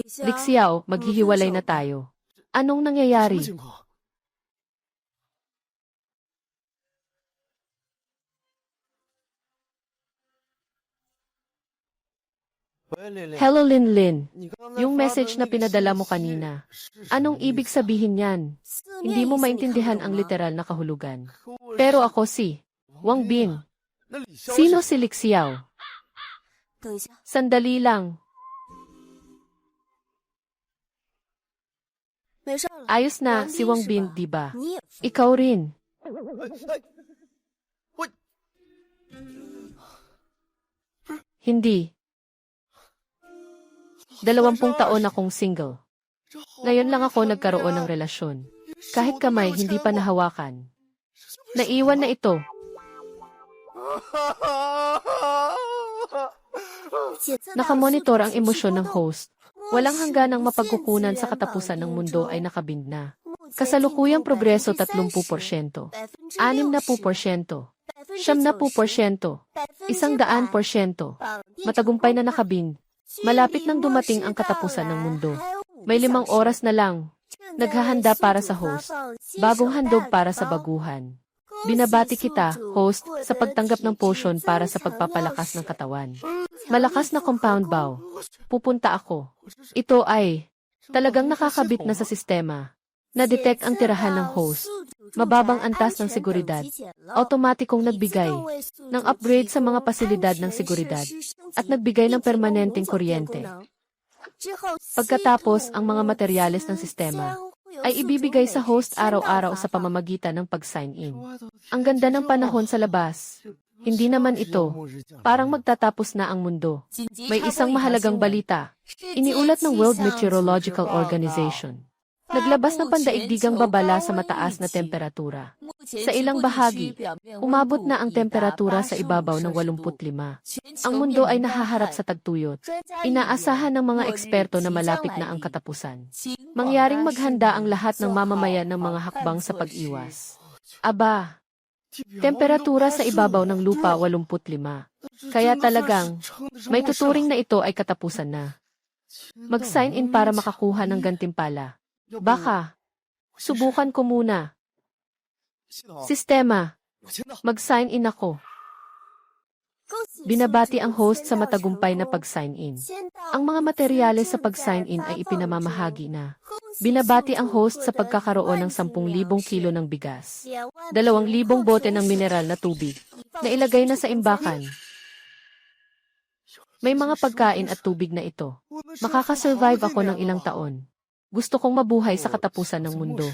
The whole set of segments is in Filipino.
Lixiao, maghihiwalay na tayo. Anong nangyayari? Hello Linlin. Yung message na pinadala mo kanina. Anong ibig sabihin yan? Hindi mo maintindihan ang literal na kahulugan. Pero ako si Wang Bin. Sino si Lixiao? Sandali lang. Ayos na si Wang Bin, di ba? Ikaw rin. Hindi. 20 taon akong single. Ngayon lang ako nagkaroon ng relasyon. Kahit kamay hindi pa nahawakan. Naiwan na ito. Nakamonitor ang emosyon ng host. Walang hangganang mapagkukunan sa katapusan ng mundo ay nakabind na. Kasalukuyang progreso 30%, 60%, 70%, 100%, matagumpay na nakabind. Malapit nang dumating ang katapusan ng mundo. May 5 oras na lang. Naghahanda para sa host. Bagong handog para sa baguhan. Binabati kita, host, sa pagtanggap ng potion para sa pagpapalakas ng katawan. Malakas na compound bow. Pupunta ako. Ito ay talagang nakakabit na sa sistema. Na-detect ang tirahan ng host. Mababang antas ng seguridad. Automatikong nagbigay ng upgrade sa mga pasilidad ng seguridad at nagbigay ng permanenteng kuryente. Pagkatapos, ang mga materyales ng sistema ay ibibigay sa host araw-araw sa pamamagitan ng pag-sign in. Ang ganda ng panahon sa labas. Hindi naman ito. Parang magtatapos na ang mundo. May isang mahalagang balita. Iniulat ng World Meteorological Organization. Naglabas ng pandaigdigang babala sa mataas na temperatura. Sa ilang bahagi, umabot na ang temperatura sa ibabaw ng 85. Ang mundo ay nahaharap sa tagtuyot. Inaasahan ng mga eksperto na malapit na ang katapusan. Mangyaring maghanda ang lahat ng mamamayan ng mga hakbang sa pag-iwas. Aba, temperatura sa ibabaw ng lupa 85. Kaya talagang, may tuturing na ito ay katapusan na. Mag-sign in para makakuha ng gantimpala. Baka, subukan ko muna. Sistema, mag-sign in ako. Binabati ang host sa matagumpay na pag-sign in. Ang mga materyales sa pag-sign in ay ipinamamahagi na. Binabati ang host sa pagkakaroon ng 10,000 kilo ng bigas, 2,000 bote ng mineral na tubig, na ilagay na sa imbakan. May mga pagkain at tubig na ito. Makakasurvive ako ng ilang taon. Gusto kong mabuhay sa katapusan ng mundo.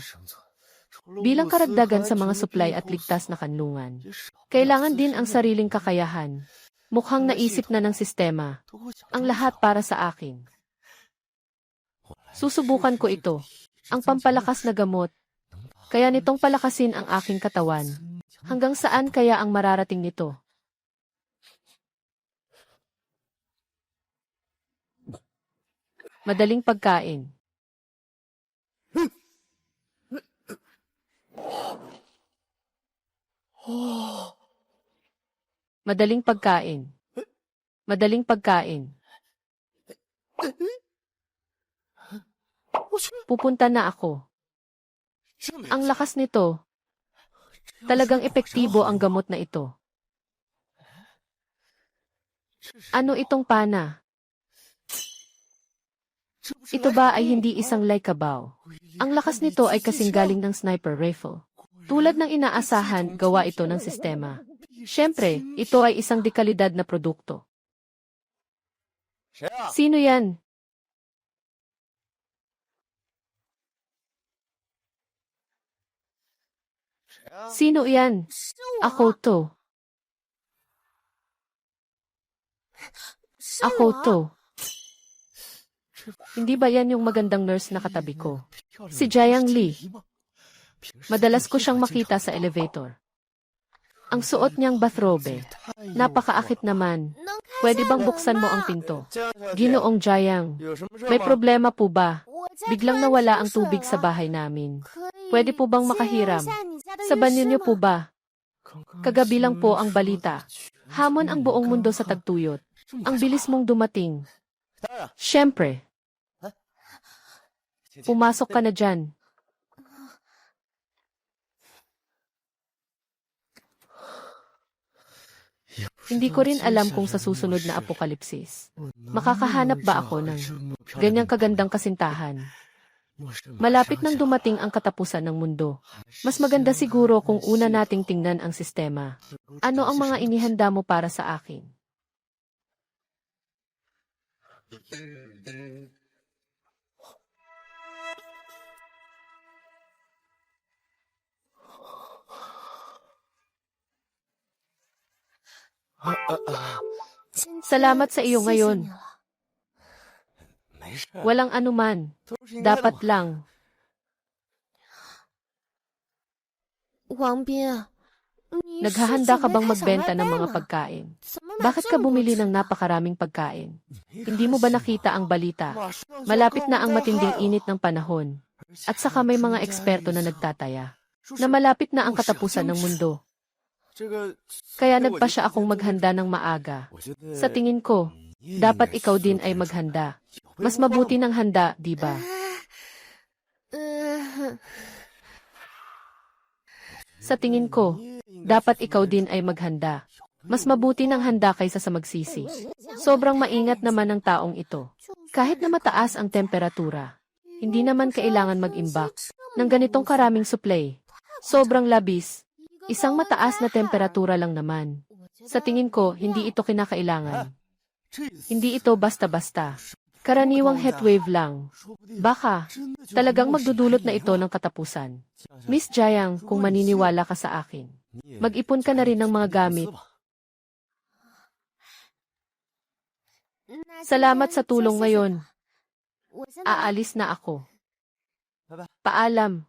Bilang karagdagan sa mga supply at ligtas na kanlungan, kailangan din ang sariling kakayahan. Mukhang naisip na ng sistema. Ang lahat para sa akin. Susubukan ko ito. Ang pampalakas na gamot. Kaya nitong palakasin ang aking katawan. Hanggang saan kaya ang mararating nito? Madaling pagkain. Madaling pagkain. Madaling pagkain. Pupunta na ako. Ang lakas nito. Talagang epektibo ang gamot na ito. Ano itong pana? Ito ba ay hindi isang Laikabaw? Ang lakas nito ay kasing galing ng sniper rifle. Tulad ng inaasahan, gawa ito ng sistema. Siyempre, ito ay isang dekalidad na produkto. Sino yan? Sino yan? Ako to. Ako to. Hindi ba yan yung magandang nurse na katabi ko? Si Jiang Li. Madalas ko siyang makita sa elevator. Ang suot niyang bathrobe. Napakaakit naman. Pwede bang buksan mo ang pinto? Ginoong Jiang. May problema po ba? Biglang nawala ang tubig sa bahay namin. Pwede po bang makahiram? Sa banyo niyo po ba? Kagabi lang po ang balita. Hamon ang buong mundo sa tagtuyot. Ang bilis mong dumating. Siyempre. Pumasok ka na dyan. Hindi ko rin alam kung sa susunod na apokalipsis, makakahanap ba ako ng ganyang kagandang kasintahan. Malapit nang dumating ang katapusan ng mundo. Mas maganda siguro kung una nating tingnan ang sistema. Ano ang mga inihanda mo para sa akin? Salamat sa iyo ngayon. Walang anuman. Dapat lang. Naghahanda ka bang magbenta ng mga pagkain? Bakit ka bumili ng napakaraming pagkain? Hindi mo ba nakita ang balita? Malapit na ang matinding init ng panahon. At saka may mga eksperto na nagtataya na malapit na ang katapusan ng mundo. Kaya nagpasya akong maghanda ng maaga. Sa tingin ko, dapat ikaw din ay maghanda. Mas mabuti ng handa, di ba? Sa tingin ko, dapat ikaw din ay maghanda. Mas mabuti ng handa kaysa sa magsisi. Sobrang maingat naman ng taong ito. Kahit na mataas ang temperatura, hindi naman kailangan mag-imbak ng ganitong karaming supply. Sobrang labis. Isang mataas na temperatura lang naman. Sa tingin ko, hindi ito kinakailangan. Hindi ito basta-basta. Karaniwang heatwave lang. Baka, talagang magdudulot na ito ng katapusan. Miss Jiang, kung maniniwala ka sa akin, mag-ipon ka na rin ng mga gamit. Salamat sa tulong ngayon. Aalis na ako. Paalam.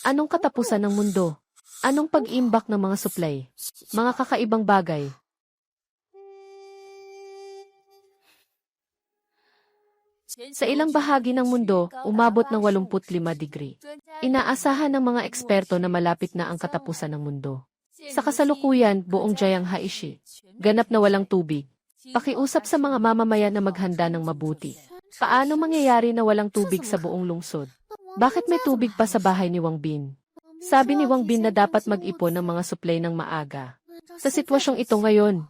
Anong katapusan ng mundo? Anong pag-imbak ng mga supply? Mga kakaibang bagay. Sa ilang bahagi ng mundo, umabot ng 85 degree. Inaasahan ng mga eksperto na malapit na ang katapusan ng mundo. Sa kasalukuyan, buong Jiang Haishi, ganap na walang tubig. Pakiusap sa mga mamamayan na maghanda ng mabuti. Paano mangyayari na walang tubig sa buong lungsod? Bakit may tubig pa sa bahay ni Wang Bin? Sabi ni Wang Bin na dapat mag-ipon ng mga supply ng maaga. Sa sitwasyong ito ngayon,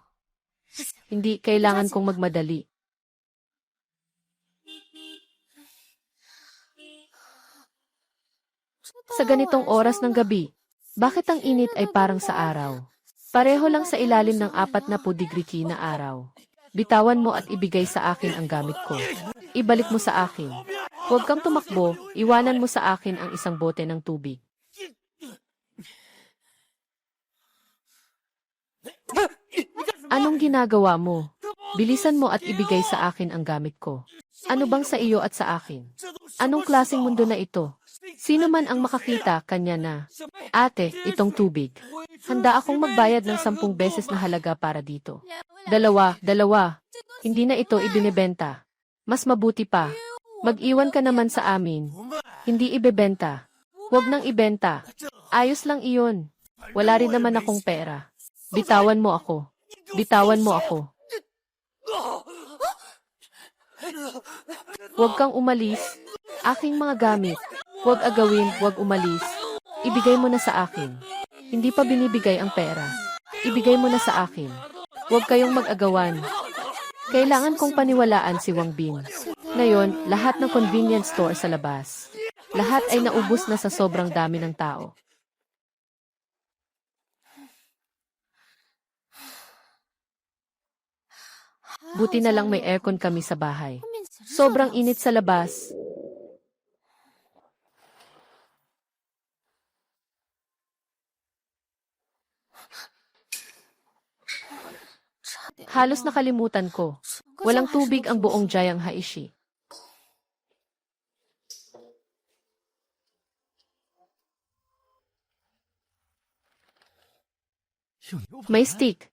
hindi kailangan kong magmadali. Sa ganitong oras ng gabi, bakit ang init ay parang sa araw? Pareho lang sa ilalim ng 40 degree K na araw. Bitawan mo at ibigay sa akin ang gamit ko. Ibalik mo sa akin. Huwag kang tumakbo, iwanan mo sa akin ang isang bote ng tubig. Anong ginagawa mo? Bilisan mo at ibigay sa akin ang gamit ko. Ano bang sa iyo at sa akin? Anong klaseng mundo na ito? Sino man ang makakita, kanya na. Ate, itong tubig. Handa akong magbayad ng 10 beses na halaga para dito. Dalawa. Hindi na ito ibinebenta. Mas mabuti pa. Mag-iwan ka naman sa amin. Hindi ibebenta. Huwag nang ibenta. Ayos lang iyon. Wala rin naman akong pera. Bitawan mo ako. Bitawan mo ako. Huwag kang umalis. Aking mga gamit. Huwag agawin, huwag umalis. Ibigay mo na sa akin. Hindi pa binibigay ang pera. Ibigay mo na sa akin. Huwag kayong mag-agawan. Kailangan kong paniwalaan si Wang Bin. Ngayon, lahat ng convenience store sa labas. Lahat ay naubos na sa sobrang dami ng tao. Buti na lang may aircon kami sa bahay. Sobrang init sa labas. Halos nakalimutan ko. Walang tubig ang buong Jiang Haishi. May stick.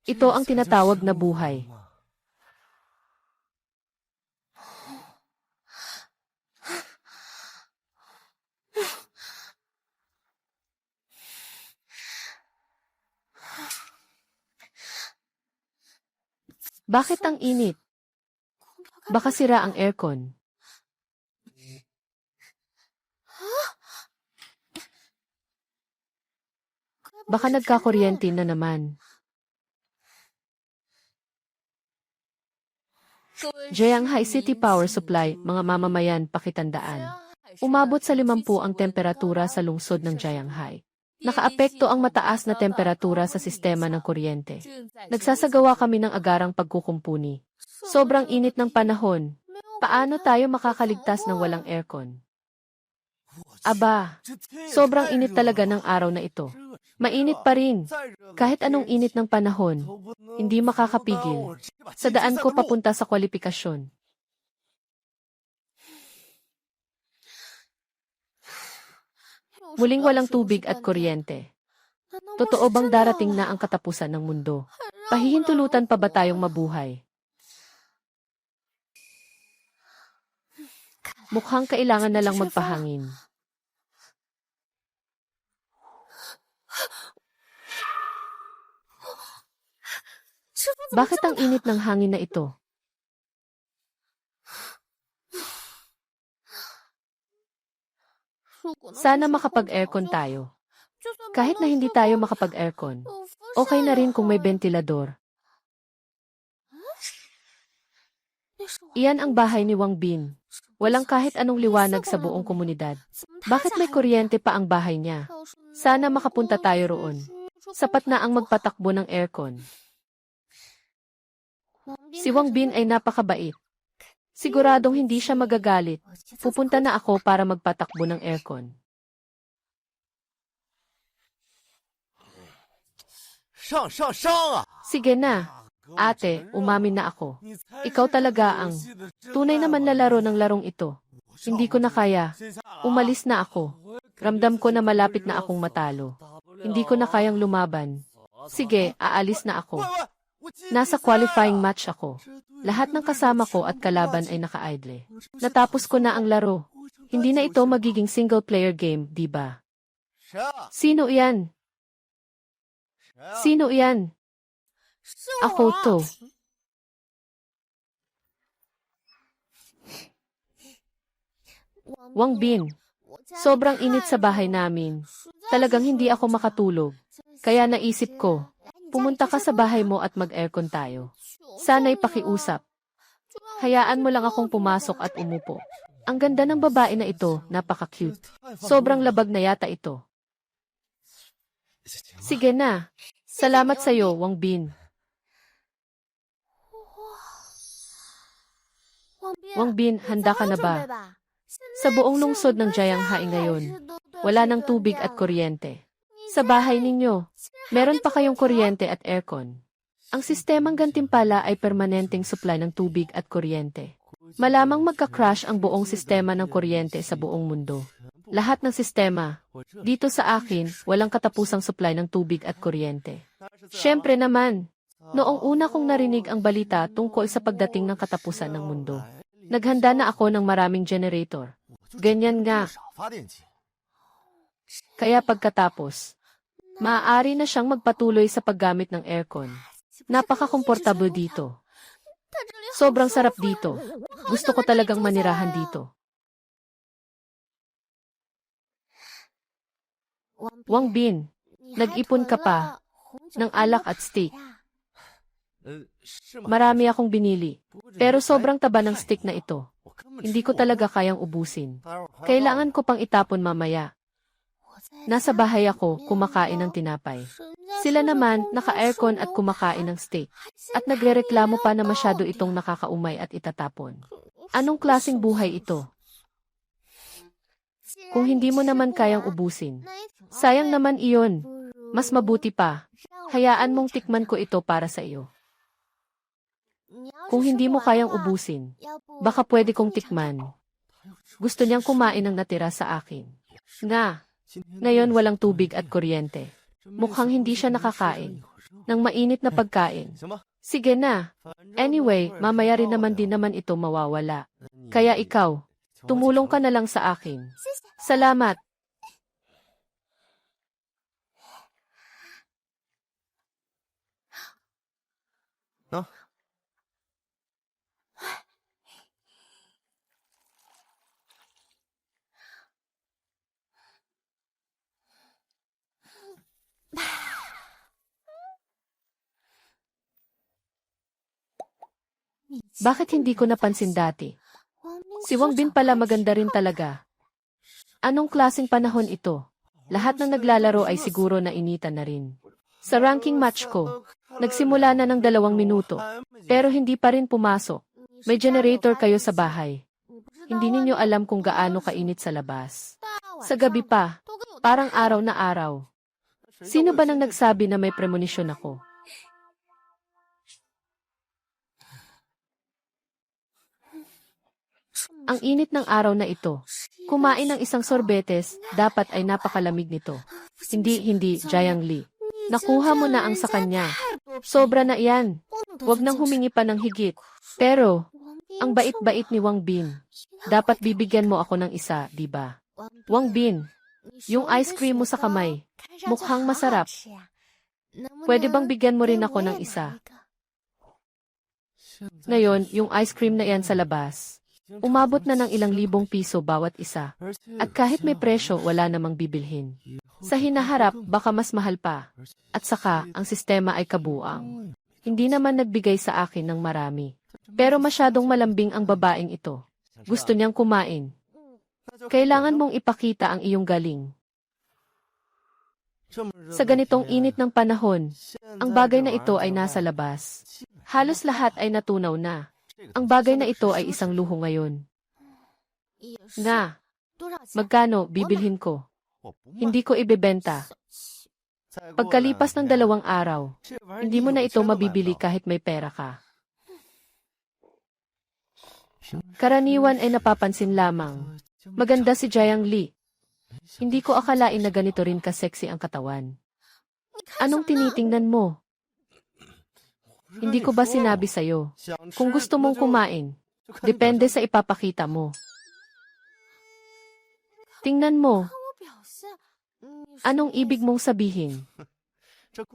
Ito ang tinatawag na buhay. Bakit ang init? Baka sira ang aircon. Baka nagkakuryente na naman. Jianghai City Power Supply, mga mamamayan, pakitandaan. Umabot sa 50 ang temperatura sa lungsod ng Jianghai. Nakaapekto ang mataas na temperatura sa sistema ng kuryente. Nagsasagawa kami ng agarang pagkukumpuni. Sobrang init ng panahon. Paano tayo makakaligtas ng walang aircon? Aba, sobrang init talaga ng araw na ito. Mainit pa rin. Kahit anong init ng panahon, hindi makakapigil. Sa daan ko papunta sa kwalifikasyon. Muling walang tubig at kuryente. Totoo bang darating na ang katapusan ng mundo? Pahihintulutan pa ba tayong mabuhay? Mukhang kailangan na lang magpahangin. Bakit ang init ng hangin na ito? Sana makapag-aircon tayo. Kahit na hindi tayo makapag-aircon, okay na rin kung may ventilador. Iyan ang bahay ni Wang Bin. Walang kahit anong liwanag sa buong komunidad. Bakit may kuryente pa ang bahay niya? Sana makapunta tayo roon. Sapat na ang magpatakbo ng aircon. Si Wang Bin ay napakabait. Siguradong hindi siya magagalit. Pupunta na ako para magpatakbo ng aircon. Sige na. Ate, umamin na ako. Ikaw talaga ang tunay na manlalaro ng larong ito. Hindi ko na kaya. Umalis na ako. Ramdam ko na malapit na akong matalo. Hindi ko na kayang lumaban. Sige, aalis na ako. Nasa qualifying match ako. Lahat ng kasama ko at kalaban ay naka-idle. Natapos ko na ang laro. Hindi na ito magiging single-player game, di ba? Sino iyan? Sino iyan? Ako to. Wang Bin, sobrang init sa bahay namin. Talagang hindi ako makatulog. Kaya naisip ko, pumunta ka sa bahay mo at mag-aircon tayo. Sana'y pakiusap. Hayaan mo lang akong pumasok at umupo. Ang ganda ng babae na ito, napaka-cute. Sobrang labag na yata ito. Sige na. Salamat sa'yo, Wang Bin. Wang Bin, handa ka na ba? Sa buong lungsod ng Jianghai ngayon, wala ng tubig at kuryente. Sa bahay ninyo, meron pa kayong kuryente at aircon. Ang sistemang gantimpala ay permanenteng supply ng tubig at kuryente. Malamang magka-crash ang buong sistema ng kuryente sa buong mundo. Lahat ng sistema, dito sa akin, walang katapusang supply ng tubig at kuryente. Siyempre naman, noong una kong narinig ang balita tungkol sa pagdating ng katapusan ng mundo, naghanda na ako ng maraming generator. Ganyan nga. Kaya pagkatapos, maaari na siyang magpatuloy sa paggamit ng aircon. Napaka-komportable dito. Sobrang sarap dito. Gusto ko talagang manirahan dito. Wang Bin, nag-ipon ka pa ng alak at steak. Marami akong binili. Pero sobrang taba ng steak na ito. Hindi ko talaga kayang ubusin. Kailangan ko pang itapon mamaya. Nasa bahay ako, kumakain ng tinapay. Sila naman, naka-aircon at kumakain ng steak. At nagrereklamo pa na masyado itong nakakaumay at itatapon. Anong klaseng buhay ito? Kung hindi mo naman kayang ubusin, sayang naman iyon. Mas mabuti pa, hayaan mong tikman ko ito para sa iyo. Kung hindi mo kayang ubusin, baka pwede kong tikman. Gusto niyang kumain ng natira sa akin. Nga, ngayon walang tubig at kuryente. Mukhang hindi siya nakakain. ng mainit na pagkain. Sige na. Anyway, mamaya rin naman din naman ito mawawala. Kaya ikaw, tumulong ka na lang sa akin. Salamat. No? Bakit hindi ko napansin dati? Si Wang Bin pala maganda rin talaga. Anong klaseng panahon ito? Lahat ng naglalaro ay siguro nainitan na rin. Sa ranking match ko, nagsimula na ng 2 minuto, pero hindi pa rin pumasok. May generator kayo sa bahay. Hindi ninyo alam kung gaano kainit sa labas. Sa gabi pa, parang araw na araw. Sino ba nang nagsabi na may premonition ako? Ang init ng araw na ito. Kumain ng isang sorbetes, dapat ay napakalamig nito. Hindi, Jiang Li. Nakuha mo na ang sa kanya. Sobra na iyan. Huwag nang humingi pa ng higit. Pero, ang bait-bait ni Wang Bin. Dapat bibigyan mo ako ng isa, di ba? Wang Bin, yung ice cream mo sa kamay. Mukhang masarap. Pwede bang bigyan mo rin ako ng isa? Ngayon, yung ice cream na yan sa labas. Umabot na ng ilang libong piso bawat isa. At kahit may presyo, wala namang bibilhin. Sa hinaharap, baka mas mahal pa. At saka, ang sistema ay kabuang. Hindi naman nagbigay sa akin ng marami. Pero masyadong malambing ang babaeng ito. Gusto niyang kumain. Kailangan mong ipakita ang iyong galing. Sa ganitong init ng panahon, ang bagay na ito ay nasa labas. Halos lahat ay natunaw na. Ang bagay na ito ay isang luho ngayon. Nga, magkano bibilhin ko? Hindi ko ibebenta. Pagkalipas ng 2 araw, hindi mo na ito mabibili kahit may pera ka. Karaniwan ay napapansin lamang. Maganda si Jiang Li. Hindi ko akalain na ganito rin ka-sexy ang katawan. Anong tinitingnan mo? Hindi ko ba sinabi sa'yo? Kung gusto mong kumain, depende sa ipapakita mo. Tingnan mo. Anong ibig mong sabihin?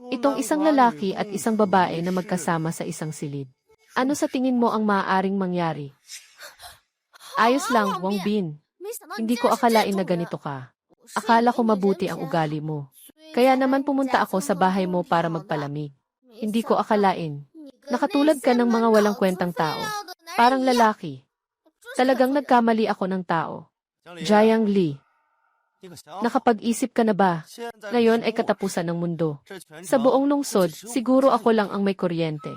Itong isang lalaki at isang babae na magkasama sa isang silid. Ano sa tingin mo ang maaaring mangyari? Ayos lang, Wang Bin. Hindi ko akalain na ganito ka. Akala ko mabuti ang ugali mo. Kaya naman pumunta ako sa bahay mo para magpalamig. Hindi ko akalain. Nakatulad ka ng mga walang kwentang tao. Parang lalaki. Talagang nagkamali ako ng tao. Jiang Li. Nakapag-isip ka na ba? Ngayon ay katapusan ng mundo. Sa buong lungsod, siguro ako lang ang may kuryente.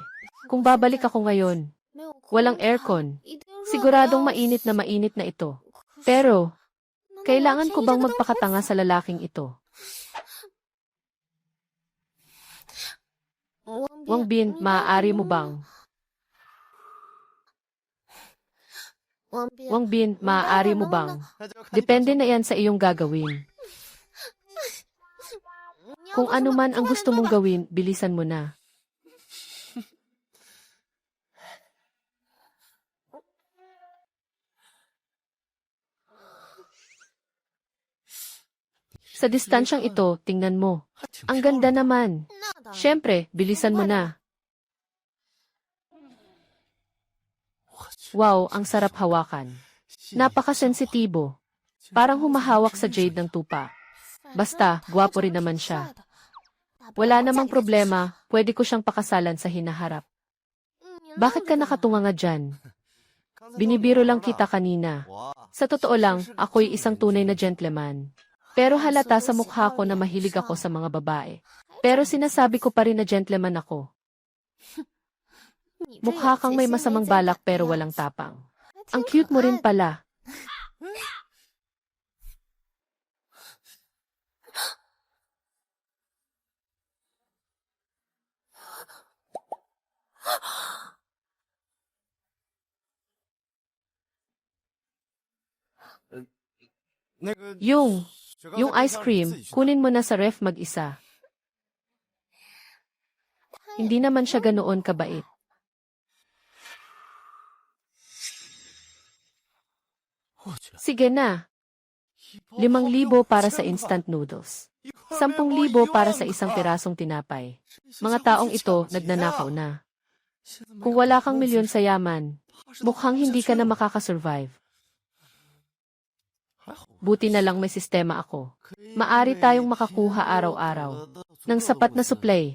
Kung babalik ako ngayon, walang aircon. Siguradong mainit na ito. Pero, kailangan ko bang magpakatanga sa lalaking ito? Wang Bin, maaari mo bang? Wang Bin, maaari mo bang? Depende na yan sa iyong gagawin. Kung ano man ang gusto mong gawin, bilisan mo na. Sa distansyang ito, tingnan mo. Ang ganda naman. Siyempre, bilisan mo na. Wow, ang sarap hawakan. Napakasensitibo. Parang humahawak sa jade ng tupa. Basta, gwapo rin naman siya. Wala namang problema, pwede ko siyang pakasalan sa hinaharap. Bakit ka nakatunganga dyan? Binibiro lang kita kanina. Sa totoo lang, ako'y isang tunay na gentleman. Pero halata sa mukha ko na mahilig ako sa mga babae. Pero sinasabi ko pa rin na gentleman ako. Mukha kang may masamang balak pero walang tapang. Ang cute mo rin pala. Yung ice cream, kunin mo na sa ref mag-isa. Hindi naman siya ganoon kabait. Sige na. 5,000 para sa instant noodles. 10,000 para sa isang pirasong tinapay. Mga taong ito nagnanakaw na. Kung wala kang milyon sa yaman, mukhang hindi ka na makakasurvive. Buti na lang may sistema ako. Maari tayong makakuha araw-araw ng sapat na supply.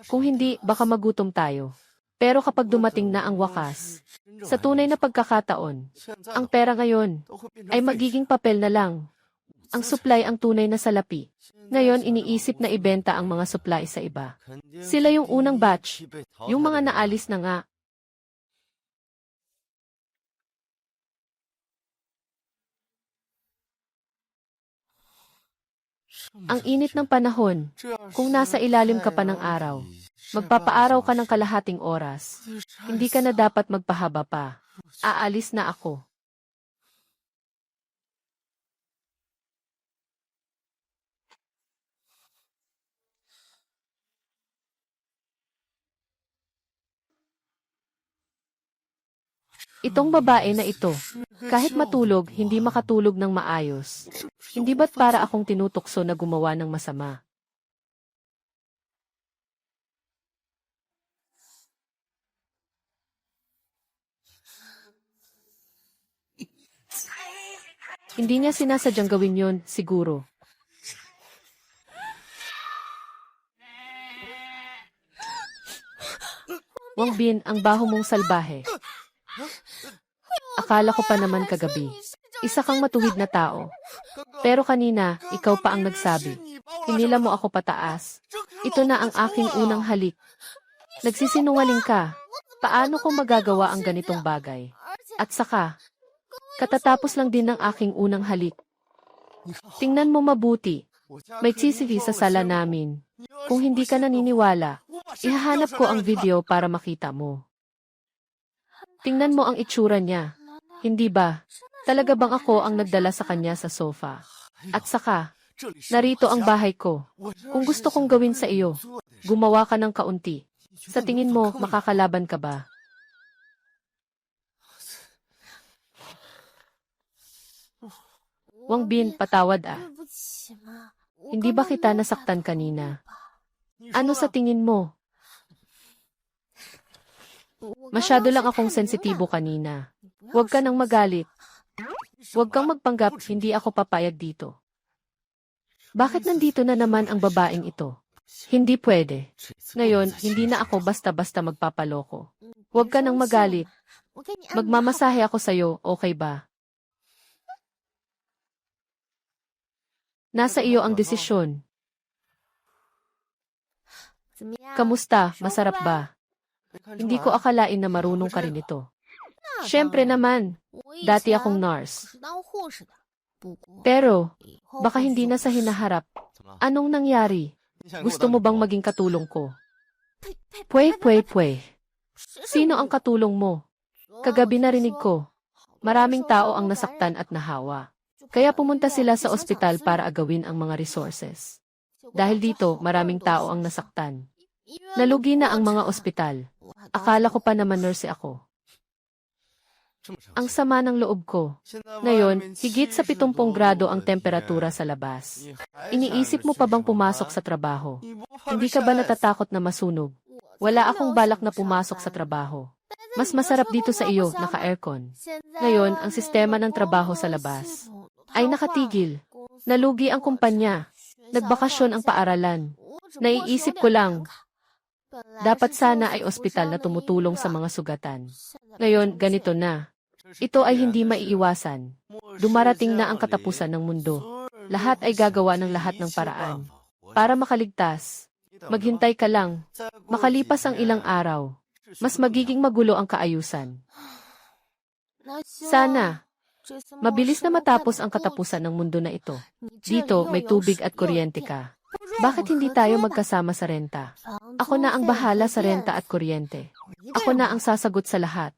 Kung hindi, baka magutom tayo. Pero kapag dumating na ang wakas, sa tunay na pagkakataon, ang pera ngayon ay magiging papel na lang. Ang supply ang tunay na salapi. Ngayon iniisip na ibenta ang mga supply sa iba. Sila yung unang batch, yung mga naalis na nga. Ang init ng panahon, kung nasa ilalim ka pa ng araw, magpapaaraw ka ng kalahating oras. Hindi ka na dapat magpahaba pa. Aalis na ako. Itong babae na ito, kahit matulog, hindi makatulog ng maayos. Hindi ba't para akong tinutukso na gumawa ng masama? Hindi niya sinasadyang gawin yon, siguro. Wang Bin, ang baho mong salbahe. Akala ko pa naman kagabi. Isa kang matuwid na tao. Pero kanina, ikaw pa ang nagsabi. Hinila mo ako pataas. Ito na ang aking unang halik. Nagsisinungaling ka. Paano ko magagawa ang ganitong bagay? At saka, katatapos lang din ng aking unang halik. Tingnan mo mabuti. May CCTV sa sala namin. Kung hindi ka naniniwala, ihahanap ko ang video para makita mo. Tingnan mo ang itsura niya. Hindi ba? Talaga bang ako ang nagdala sa kanya sa sofa? At saka, narito ang bahay ko. Kung gusto kong gawin sa iyo, gumawa ka ng kaunti. Sa tingin mo, makakalaban ka ba? Wang Bin, patawad ah. Hindi ba kita nasaktan kanina? Ano sa tingin mo? Masyado lang akong sensitibo kanina. Huwag ka nang magalit. Huwag kang magpanggap, hindi ako papayag dito. Bakit nandito na naman ang babaeng ito? Hindi pwede. Ngayon, hindi na ako basta-basta magpapaloko. Huwag ka nang magalit. Magmamasahe ako sa'yo, okay ba? Nasa iyo ang desisyon. Kamusta? Masarap ba? Hindi ko akalain na marunong ka rin ito. Siyempre naman, dati akong nurse. Pero, baka hindi na sa hinaharap. Anong nangyari? Gusto mo bang maging katulong ko? Pwe. Sino ang katulong mo? Kagabi narinig ko. Maraming tao ang nasaktan at nahawa. Kaya pumunta sila sa ospital para agawin ang mga resources. Dahil dito, maraming tao ang nasaktan. Nalugi na ang mga ospital. Akala ko pa naman nurse ako. Ang sama ng loob ko. Ngayon, higit sa 70 grado ang temperatura sa labas. Iniisip mo pa bang pumasok sa trabaho? Hindi ka ba natatakot na masunog? Wala akong balak na pumasok sa trabaho. Mas masarap dito sa iyo, naka-aircon. Ngayon, ang sistema ng trabaho sa labas ay nakatigil. Nalugi ang kumpanya. Nagbakasyon ang paaralan. Naiisip ko lang, dapat sana ay ospital na tumutulong sa mga sugatan. Ngayon, ganito na. Ito ay hindi maiiwasan. Dumarating na ang katapusan ng mundo. Lahat ay gagawa ng lahat ng paraan. Para makaligtas, maghintay ka lang. Makalipas ang ilang araw, mas magiging magulo ang kaayusan. Sana, mabilis na matapos ang katapusan ng mundo na ito. Dito, may tubig at kuryente ka. Bakit hindi tayo magkasama sa renta? Ako na ang bahala sa renta at kuryente. Ako na ang sasagot sa lahat.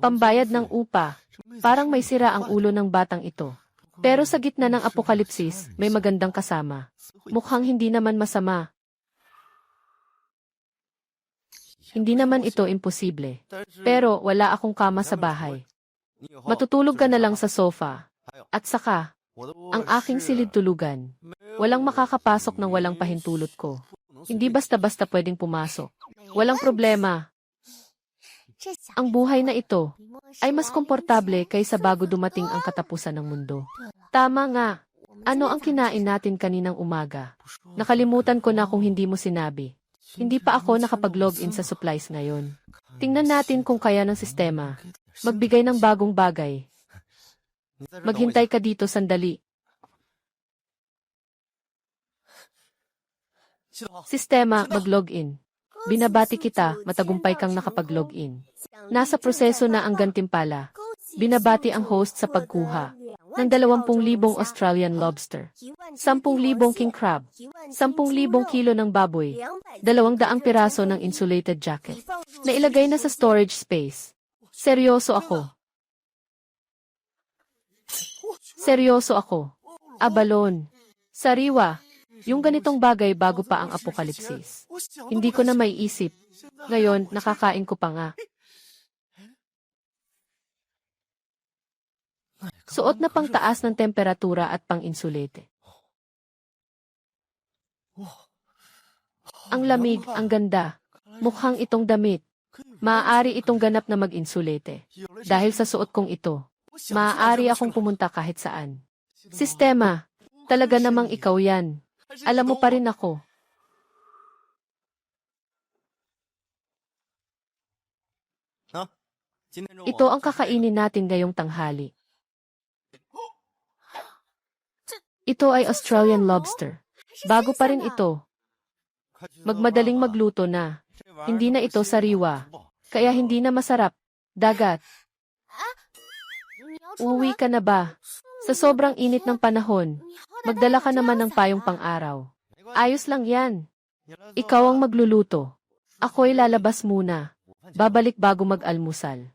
Pambayad ng upa. Parang may sira ang ulo ng batang ito. Pero sa gitna ng apokalipsis, may magandang kasama. Mukhang hindi naman masama. Hindi naman ito imposible. Pero wala akong kama sa bahay. Matutulog ka na lang sa sofa. At saka, ang aking silid tulugan. Walang makakapasok ng walang pahintulot ko. Hindi basta-basta pwedeng pumasok. Walang problema. Ang buhay na ito ay mas komportable kaysa bago dumating ang katapusan ng mundo. Tama nga. Ano ang kinain natin kaninang umaga? Nakalimutan ko na kung hindi mo sinabi. Hindi pa ako nakapag-login sa supplies ngayon. Tingnan natin kung kaya ng sistema. Magbigay ng bagong bagay. Maghintay ka dito sandali. Sistema, mag-login. Binabati kita, matagumpay kang nakapag-login. Nasa proseso na ang gantimpala. Binabati ang host sa pagkuha ng 20,000 Australian lobster, 10,000 king crab, 10,000 kilo ng baboy, 200 piraso ng insulated jacket. Nailagay na sa storage space. Seryoso ako. Seryoso ako. Abalon. Sariwa. Yung ganitong bagay bago pa ang apokalipsis. Hindi ko na maiisip. Ngayon, nakakain ko pa nga. Suot na pangtaas ng temperatura at pang-insulate. Ang lamig, ang ganda. Mukhang itong damit. Maaari itong ganap na mag-insulate. Dahil sa suot kong ito, maaari akong pumunta kahit saan. Sistema, talaga namang ikaw yan. Alam mo pa rin ako. Ito ang kakainin natin ngayong tanghali. Ito ay Australian lobster. Bago pa rin ito. Magmadaling magluto na. Hindi na ito sariwa. Kaya hindi na masarap. Dagat. Uwi ka na ba? Sa sobrang init ng panahon, magdala ka naman ng payong pang-araw. Ayos lang yan. Ikaw ang magluluto. Ako'y lalabas muna. Babalik bago mag-almusal.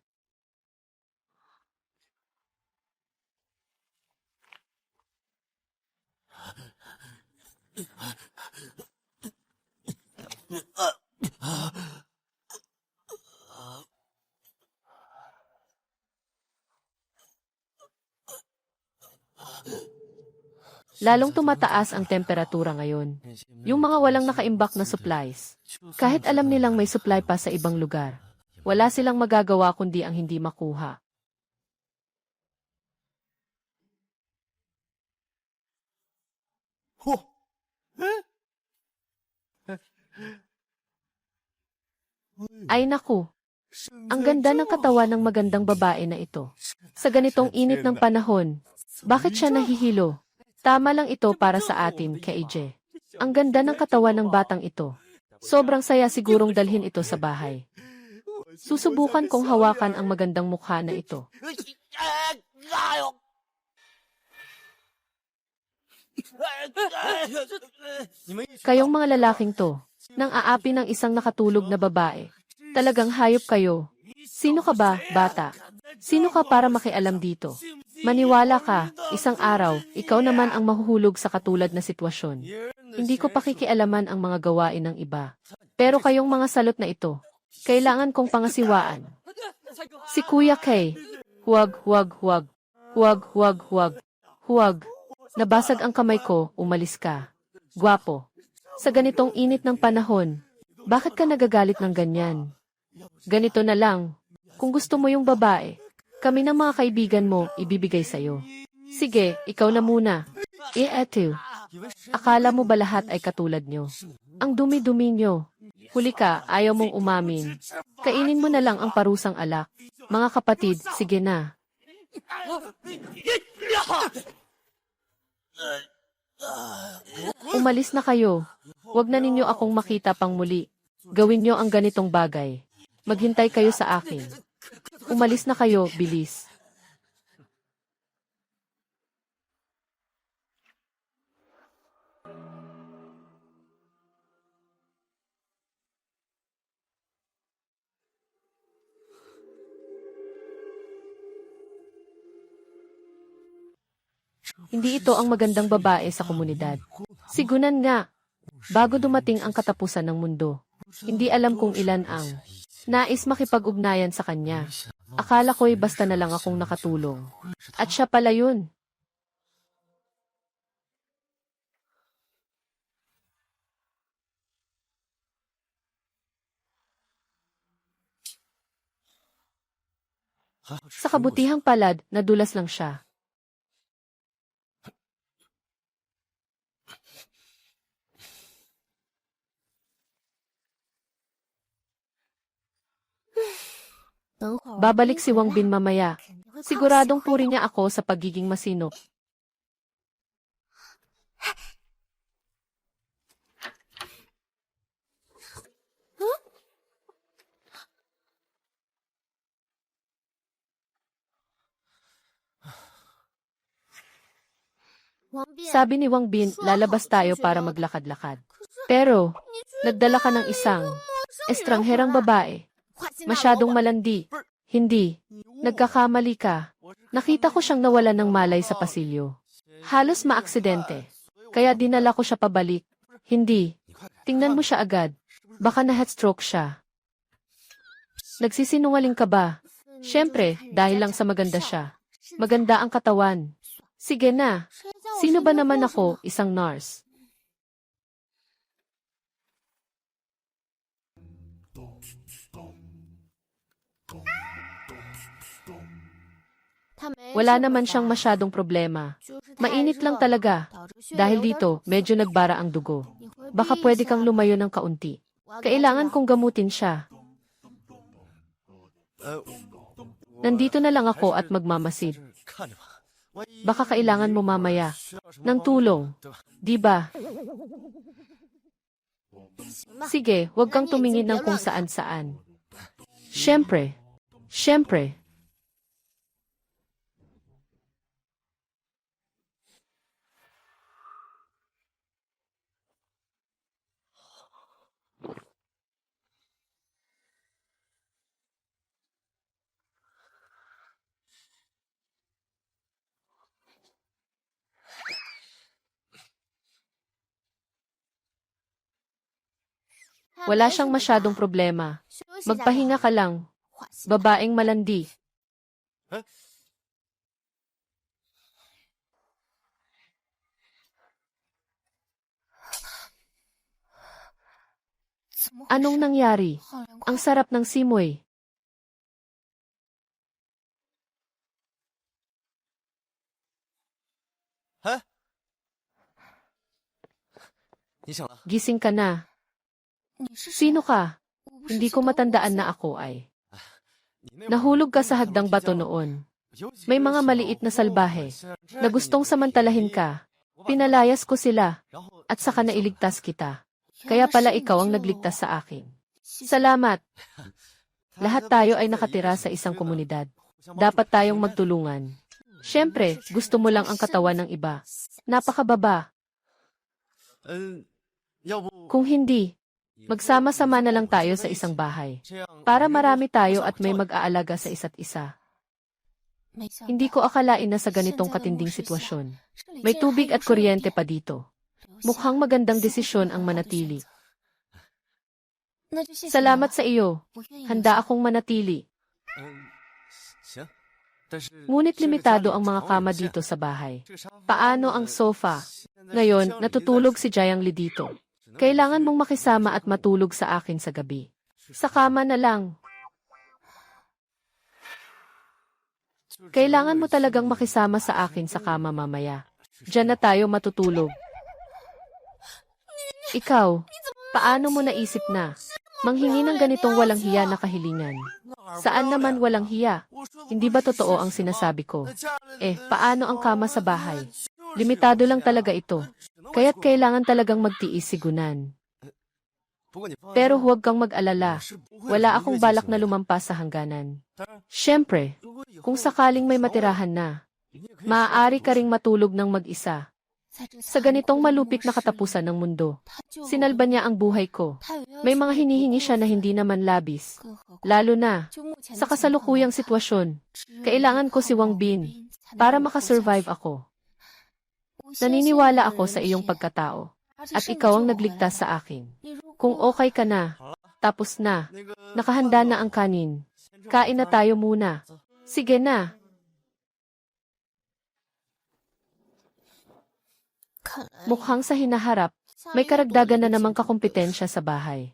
Lalong tumataas ang temperatura ngayon. Yung mga walang nakaimbak na supplies. Kahit alam nilang may supply pa sa ibang lugar, wala silang magagawa kundi ang hindi makuha. Ay naku, ang ganda ng katawan ng magandang babae na ito. Sa ganitong init ng panahon, bakit siya nahihilo? Tama lang ito para sa atin, KJ. Ang ganda ng katawan ng batang ito. Sobrang saya sigurong dalhin ito sa bahay. Susubukan kong hawakan ang magandang mukha na ito. Kayong mga lalaking to, nang aapi ng isang nakatulog na babae. Talagang hayop kayo. Sino ka ba, bata? Sino ka para makialam dito? Maniwala ka, isang araw, ikaw naman ang mahuhulog sa katulad na sitwasyon. Hindi ko pakikialaman ang mga gawain ng iba. Pero kayong mga salot na ito, kailangan kong pangasiwaan. Si Kuya Kay, huwag, huwag, huwag. Huwag, huwag, huwag. Huwag. Nabasag ang kamay ko, umalis ka. Gwapo. Sa ganitong init ng panahon, bakit ka nagagalit ng ganyan? Ganito na lang. Kung gusto mo yung babae, kami ng mga kaibigan mo, ibibigay sa'yo. Sige, ikaw na muna. Eto. Akala mo ba lahat ay katulad nyo? Ang dumi-dumi nyo. Huli ka, ayaw mong umamin. Kainin mo na lang ang parusang alak. Mga kapatid, sige na. Umalis na kayo. Huwag na ninyo akong makita pang muli. Gawin nyo ang ganitong bagay. Maghintay kayo sa akin. Umalis na kayo, bilis. Hindi ito ang magandang babae sa komunidad. Sigunan nga, bago dumating ang katapusan ng mundo. Hindi alam kung ilan ang nais makipag-ugnayan sa kanya. Akala ko'y basta na lang akong nakatulong. At siya pala yun. Sa kabutihang palad, nadulas lang siya. Babalik si Wang Bin mamaya. Siguradong puri niya ako sa pagiging masinop. Sabi ni Wang Bin, lalabas tayo para maglakad-lakad. Pero, nagdala ka ng isang estrangherang babae. Masyadong malandi. Hindi. Nagkakamali ka. Nakita ko siyang nawalan ng malay sa pasilyo. Halos maaksidente. Kaya dinala ko siya pabalik. Hindi. Tingnan mo siya agad. Baka na-headstroke siya. Nagsisinungaling ka ba? Siyempre, dahil lang sa maganda siya. Maganda ang katawan. Sige na. Sino ba naman ako, isang nurse? Wala naman siyang masyadong problema. Mainit lang talaga. Dahil dito, medyo nagbara ang dugo. Baka pwede kang lumayo ng kaunti. Kailangan kong gamutin siya. Nandito na lang ako at magmamasid. Baka kailangan mo mamaya ng tulong. Di ba? Sige, huwag kang tumingin ng kung saan-saan. Siyempre. Siyempre. Wala siyang masyadong problema. Magpahinga ka lang. Babaeng malandi. Anong nangyari? Ang sarap ng simoy. Gising ka na. Sino ka? Hindi ko matandaan na ako ay. Nahulog ka sa hagdang bato noon. May mga maliit na salbahe na gustong samantalahin ka. Pinalayas ko sila at saka nailigtas kita. Kaya pala ikaw ang nagligtas sa akin. Salamat. Lahat tayo ay nakatira sa isang komunidad. Dapat tayong magtulungan. Siyempre, gusto mo lang ang katawan ng iba. Napakababa. Kung hindi, magsama-sama na lang tayo sa isang bahay. Para marami tayo at may mag-aalaga sa isa't isa. Hindi ko akalain na sa ganitong katinding sitwasyon. May tubig at kuryente pa dito. Mukhang magandang desisyon ang manatili. Salamat sa iyo. Handa akong manatili. Ngunit limitado ang mga kama dito sa bahay. Paano ang sofa? Ngayon, natutulog si Jiang Li dito. Kailangan mong makisama at matulog sa akin sa gabi. Sa kama na lang. Kailangan mo talagang makisama sa akin sa kama mamaya. Diyan na tayo matutulog. Ikaw, paano mo naisip na manghingi ng ganitong walang hiya na kahilingan? Saan naman walang hiya? Hindi ba totoo ang sinasabi ko? Paano ang kama sa bahay? Limitado lang talaga ito. Kaya't kailangan talagang magtiis si Gunan. Pero huwag kang mag-alala. Wala akong balak na lumampas sa hangganan. Siyempre, kung sakaling may matirahan na, maaari ka ring matulog ng mag-isa. Sa ganitong malupit na katapusan ng mundo, sinalba niya ang buhay ko. May mga hinihingi siya na hindi naman labis. Lalo na, sa kasalukuyang sitwasyon, kailangan ko si Wang Bin para makasurvive ako. Naniniwala ako sa iyong pagkatao, at ikaw ang nagligtas sa akin. Kung okay ka na, Tapos na. Nakahanda na ang kanin. Kain na tayo muna. Sige na. Mukhang sa hinaharap, may karagdagan na namang kakumpetensya sa bahay.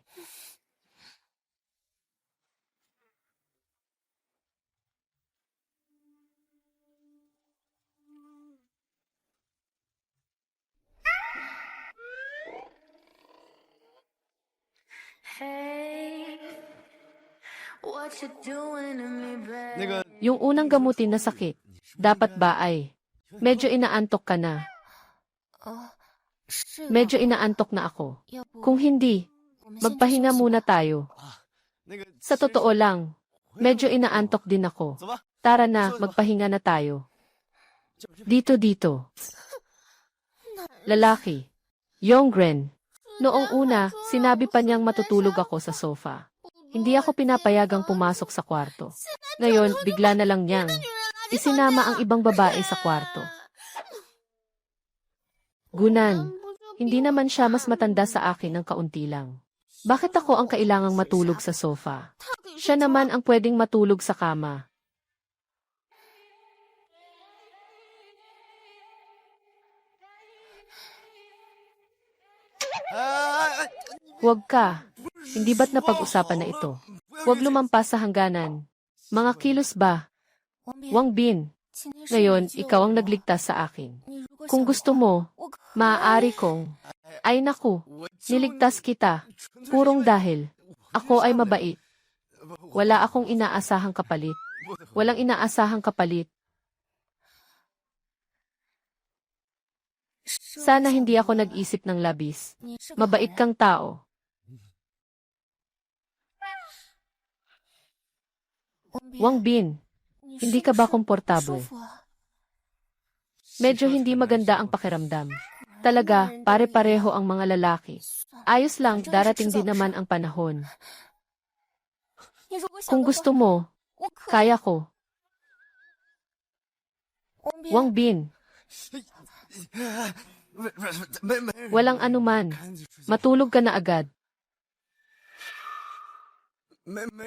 Yung unang gamutin na sakit, dapat ba ay, medyo inaantok ka na. Medyo inaantok na ako. Kung hindi, magpahinga muna tayo. Sa totoo lang, medyo inaantok din ako. Tara na, magpahinga na tayo. Dito. Lalaki. Yonggren. Noong una, sinabi pa niyang matutulog ako sa sofa. Hindi ako pinapayagang pumasok sa kwarto. Ngayon, bigla na lang niyang isinama ang ibang babae sa kwarto. Gunan, hindi naman siya mas matanda sa akin ng kaunti lang. Bakit ako ang kailangang matulog sa sofa? Siya naman ang pwedeng matulog sa kama. Huwag ka. Hindi ba't napag-usapan na ito? Huwag lumampas sa hangganan. Mga kilos ba? Wang Bin. Ngayon, ikaw ang nagligtas sa akin. Kung gusto mo, maaari kong. Ay naku, niligtas kita. Purong dahil. Ako ay mabait. Wala akong inaasahang kapalit. Walang inaasahang kapalit. Sana hindi ako nag-isip ng labis. Mabait kang tao. Wang Bin, hindi ka ba komportable? Medyo hindi maganda ang pakiramdam. Talaga, pare-pareho ang mga lalaki. Ayos lang, darating din naman ang panahon. Kung gusto mo, kaya ko. Wang Bin. Walang anuman. Matulog ka na agad.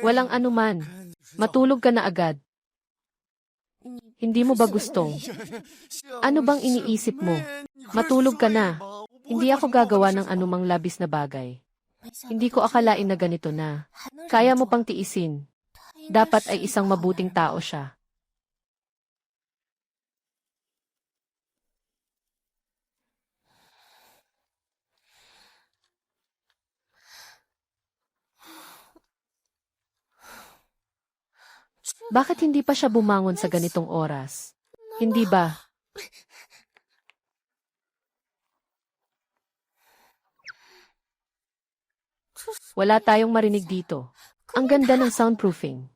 Walang anuman. Matulog ka na agad. Hindi mo ba gustong? Ano bang iniisip mo? Matulog ka na. Hindi ako gagawa ng anumang labis na bagay. Hindi ko akalain na ganito na. Kaya mo pang tiisin. Dapat ay isang mabuting tao siya. Bakit hindi pa siya bumangon sa ganitong oras? Hindi ba? Wala tayong marinig dito. Ang ganda ng soundproofing.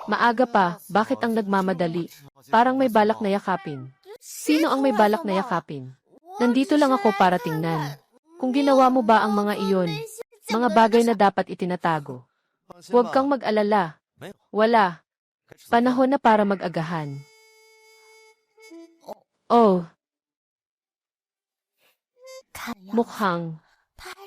Maaga pa, bakit ang nagmamadali? Parang may balak na yakapin. Sino ang may balak na yakapin? Nandito lang ako para tingnan. Kung ginawa mo ba ang mga iyon, mga bagay na dapat itinatago. Huwag kang mag-alala. Wala. Panahon na para mag-agahan. Oh. Mukhang.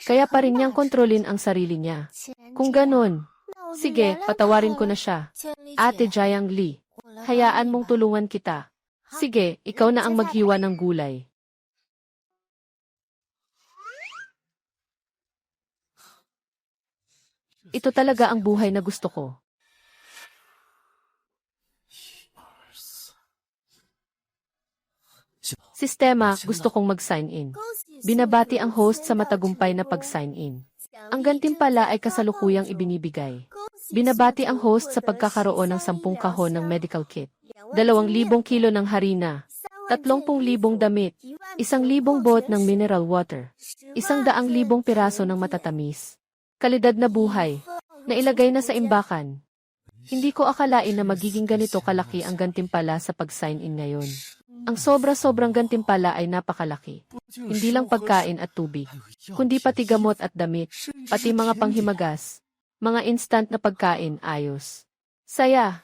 Kaya pa rin niyang kontrolin ang sarili niya. Kung ganun, sige, patawarin ko na siya. Ate Jiang Li, hayaan mong tulungan kita. Sige, ikaw na ang maghiwa ng gulay. Ito talaga ang buhay na gusto ko. Sistema, gusto kong mag-sign in. Binabati ang host sa matagumpay na pag-sign in. Ang gantimpala ay kasalukuyang ibinibigay. Binabati ang host sa pagkakaroon ng 10 kahon ng medical kit, 2,000 kilo ng harina, 30,000 damit, 1,000 bot ng mineral water, 100,000 piraso ng matatamis. Kalidad na buhay, na ilagay na sa imbakan. Hindi ko akalain na magiging ganito kalaki ang gantimpala sa pag-sign in ngayon. Ang sobra-sobrang gantimpala ay napakalaki. Hindi lang pagkain at tubig, kundi pati gamot at damit, pati mga panghimagas, mga instant na pagkain, ayos. Saya!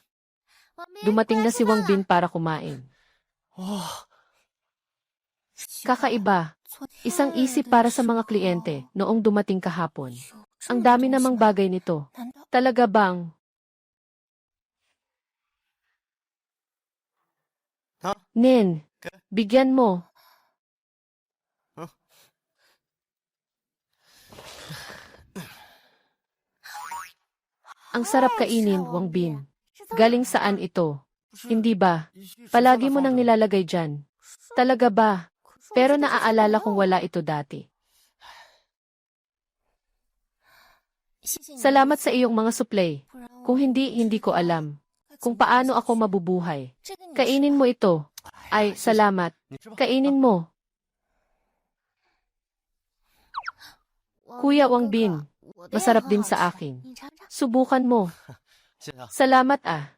Dumating na si Wang Bin para kumain. Kakaiba, Isang isip para sa mga kliyente noong dumating kahapon. Ang dami namang bagay nito. Talaga bang? Ha? Nin, bigyan mo. Huh? Ang sarap kainin, Wang Bin. Galing saan ito? Hindi ba? Palagi mo nang nilalagay dyan. Talaga ba? Pero naaalala kong wala ito dati. Salamat sa iyong mga suplay. Kung hindi, hindi ko alam kung paano ako mabubuhay. Kainin mo ito. Ay, salamat. Kainin mo. Kuya Wang Bin, masarap din sa akin. Subukan mo. Salamat ah.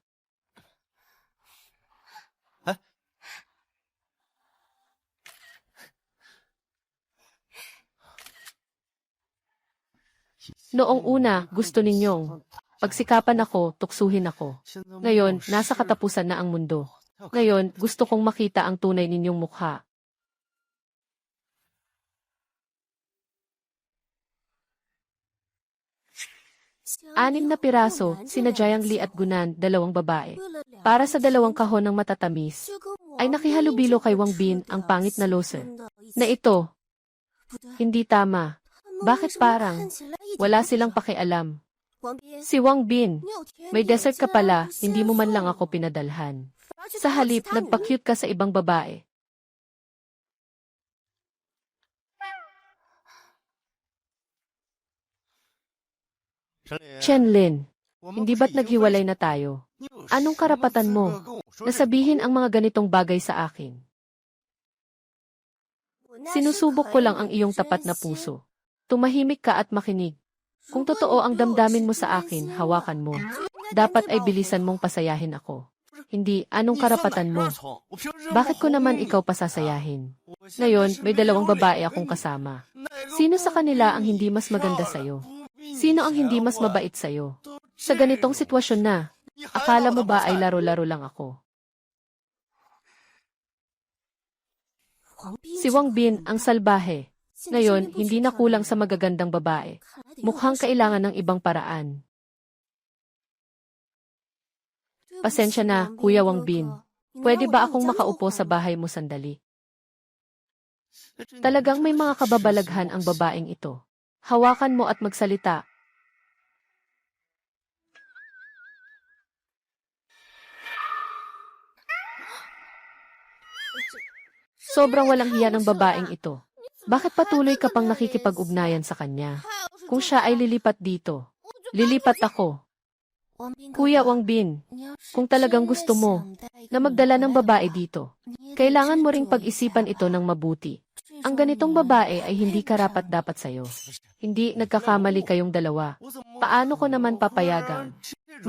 Noong una, gusto ninyong pagsikapan ako, tuksuhin ako. Ngayon, nasa katapusan na ang mundo. Ngayon, gusto kong makita ang tunay ninyong mukha. Anim na piraso, sina Jiang Li at Gunan, dalawang babae. Para sa dalawang kahon ng matatamis, ay nakihalubilo kay Wang Bin ang pangit na loser. Na ito, hindi tama. Bakit parang wala silang pakialam? Si Wang Bin, may dessert ka pala, hindi mo man lang ako pinadalhan. Sa halip, nagpa-cute ka sa ibang babae. Chen Lin, hindi ba't naghiwalay na tayo? Anong karapatan mo na sabihin ang mga ganitong bagay sa akin? Sinusubok ko lang ang iyong tapat na puso. Tumahimik ka at makinig. Kung totoo ang damdamin mo sa akin, hawakan mo. Dapat ay bilisan mong pasayahin ako. Hindi, anong karapatan mo? Bakit ko naman ikaw pasasayahin? Ngayon, may dalawang babae akong kasama. Sino sa kanila ang hindi mas maganda sa'yo? Sino ang hindi mas mabait sa'yo? Sa ganitong sitwasyon na, akala mo ba ay laro-laro lang ako? Si Wang Bin ang salbahe. Ngayon, hindi na kulang sa magagandang babae. Mukhang kailangan ng ibang paraan. Pasensya na, Kuya Wang Bin. Pwede ba akong makaupo sa bahay mo sandali? Talagang may mga kababalaghan ang babaeng ito. Hawakan mo at magsalita. Sobrang walang hiya ng babaeng ito. Bakit patuloy ka pang nakikipag-ugnayan sa kanya? Kung siya ay lilipat dito, lilipat ako. Kuya Wang Bin, kung talagang gusto mo na magdala ng babae dito, kailangan mo ring pag-isipan ito ng mabuti. Ang ganitong babae ay hindi karapat-dapat sa'yo. Hindi nagkakamali kayong dalawa. Paano ko naman papayagan?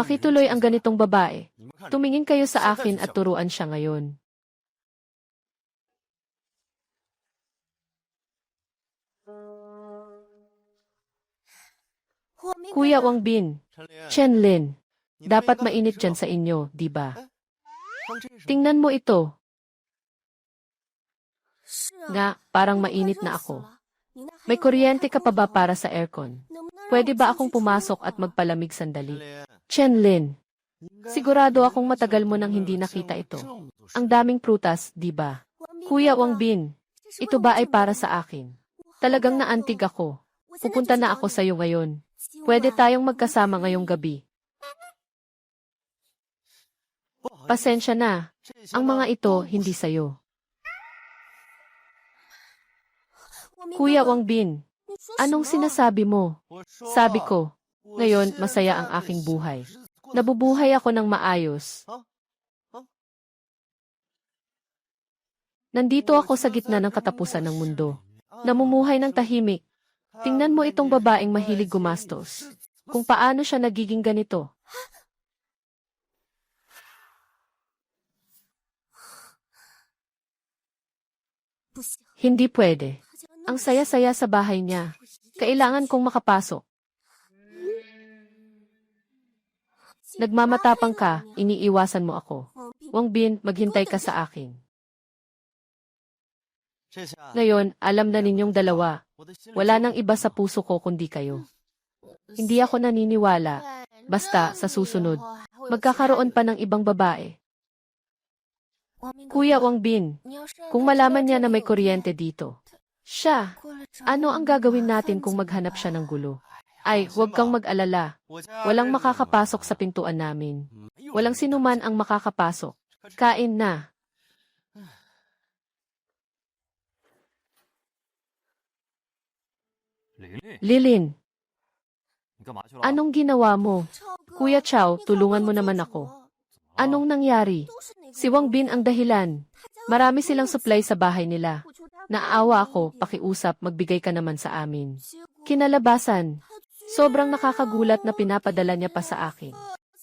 Makituloy ang ganitong babae. Tumingin kayo sa akin at turuan siya ngayon. Kuya Wang Bin, Chen Lin, dapat mainit dyan sa inyo, di ba? Tingnan mo ito. Nga, parang mainit na ako. May kuryente ka pa ba para sa aircon? Pwede ba akong pumasok at magpalamig sandali? Chen Lin, sigurado akong matagal mo nang hindi nakita ito. Ang daming prutas, di ba? Kuya Wang Bin, ito ba ay para sa akin? Talagang naantig ako. Pupunta na ako sa'yo ngayon. Pwede tayong magkasama ngayong gabi. Pasensya na. Ang mga ito hindi sa'yo. Kuya Wang Bin, anong sinasabi mo? Sabi ko, ngayon masaya ang aking buhay. Nabubuhay ako ng maayos. Nandito ako sa gitna ng katapusan ng mundo. Namumuhay ng tahimik. Tingnan mo itong babaeng mahilig gumastos. Kung paano siya nagiging ganito. Hindi pwede. Ang saya-saya sa bahay niya. Kailangan kong makapasok. Nagmamatapang ka, iniiwasan mo ako. Wang Bin, maghintay ka sa akin. Ngayon, alam na ninyong dalawa, wala nang iba sa puso ko kundi kayo. Hindi ako naniniwala, basta sa susunod, magkakaroon pa ng ibang babae. Kuya Wang Bin, kung malaman niya na may kuryente dito, siya, ano ang gagawin natin kung maghanap siya ng gulo? Ay, huwag kang mag-alala. Walang makakapasok sa pintuan namin. Walang sinuman ang makakapasok. Kain na. Lilin, anong ginawa mo? Kuya Chow, tulungan mo naman ako. Anong nangyari? Si Wang Bin ang dahilan. Marami silang supply sa bahay nila. Naaawa ako, pakiusap, magbigay ka naman sa amin. Kinalabasan, sobrang nakakagulat na pinapadala niya pa sa akin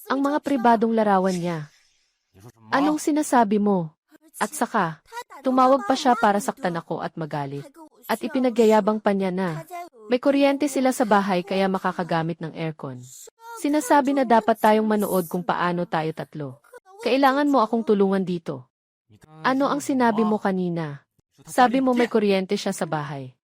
ang mga pribadong larawan niya. Anong sinasabi mo? At saka, tumawag pa siya para saktan ako at magalit. At ipinagyayabang pa niya na may kuryente sila sa bahay kaya makakagamit ng aircon. Sinasabi na dapat tayong manood kung paano tayo tatlo. Kailangan mo akong tulungan dito. Ano ang sinabi mo kanina? Sabi mo may kuryente siya sa bahay.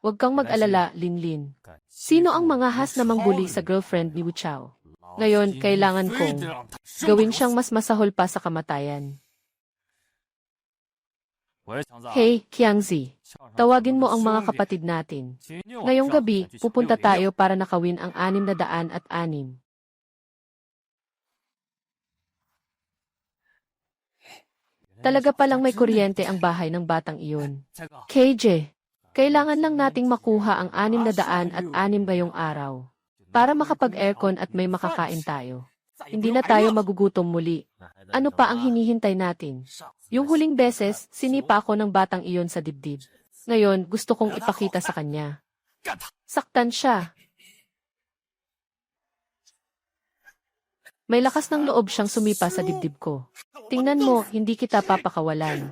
Huwag kang mag-alala, Linlin. Sino ang mangahas na mangbuli sa girlfriend ni Wu Chao? Ngayon, kailangan kong gawin siyang mas masahol pa sa kamatayan. Hey, Qiangzi, tawagin mo ang mga kapatid natin. Ngayong gabi, pupunta tayo para nakawin ang 606. Talaga palang may kuryente ang bahay ng batang iyon. KJ, kailangan lang nating makuha ang 606 ngayong araw. Para makapag-aircon at may makakain tayo. Hindi na tayo magugutom muli. Ano pa ang hinihintay natin? Yung huling beses, sinipa ako ng batang iyon sa dibdib. Ngayon, gusto kong ipakita sa kanya. Saktan siya. May lakas ng loob siyang sumipa sa dibdib ko. Tingnan mo, hindi kita papakawalan.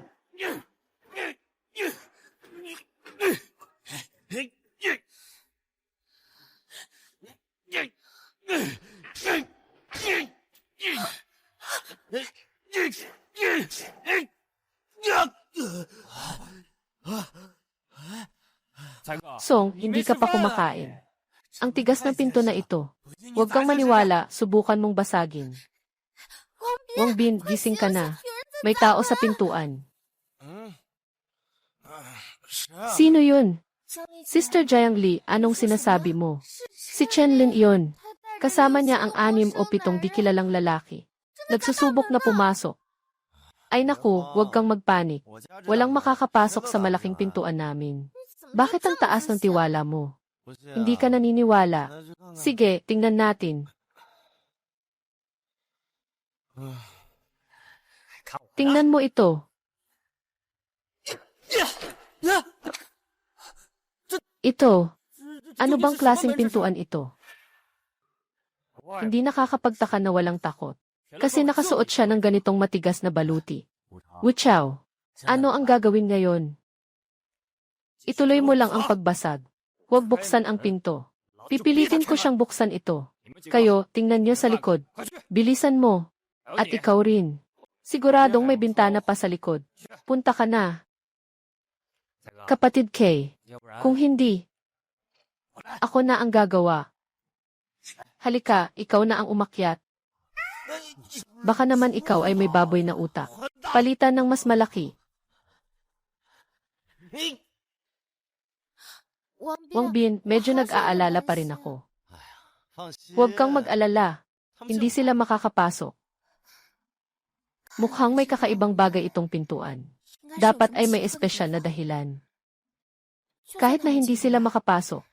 Song, hindi ka pa kumakain. Ang tigas ng pinto na ito. Huwag kang maniwala, subukan mong basagin. Wang Bin, gising ka na. May tao sa pintuan. Sino yun? Sister Jiang Li, anong sinasabi mo? Si Chen Lin iyon. Kasama niya ang 6 o 7 di kilalang lalaki. Nagsusubok na pumasok. Ay naku, huwag kang magpanik. Walang makakapasok sa malaking pintuan namin. Bakit ang taas ng tiwala mo? Hindi ka naniniwala. Sige, tingnan natin. Tingnan mo ito. Ito. Ano bang klaseng pintuan ito? Hindi nakakapagtaka na walang takot. Kasi nakasuot siya ng ganitong matigas na baluti. Wu Chao, ano ang gagawin ngayon? Ituloy mo lang ang pagbasag. Huwag buksan ang pinto. Pipilitin ko siyang buksan ito. Kayo, tingnan niyo sa likod. Bilisan mo. At ikaw rin. Siguradong may bintana pa sa likod. Punta ka na. Kapatid Kay, kung hindi, ako na ang gagawa. Halika, ikaw na ang umakyat. Baka naman ikaw ay may baboy na utak. Palitan ng mas malaki. Wang Bin, medyo nag-aalala pa rin ako. Huwag kang mag-alala. Hindi sila makakapasok. Mukhang may kakaibang bagay itong pintuan. Dapat ay may espesyal na dahilan. Kahit na hindi sila makapasok,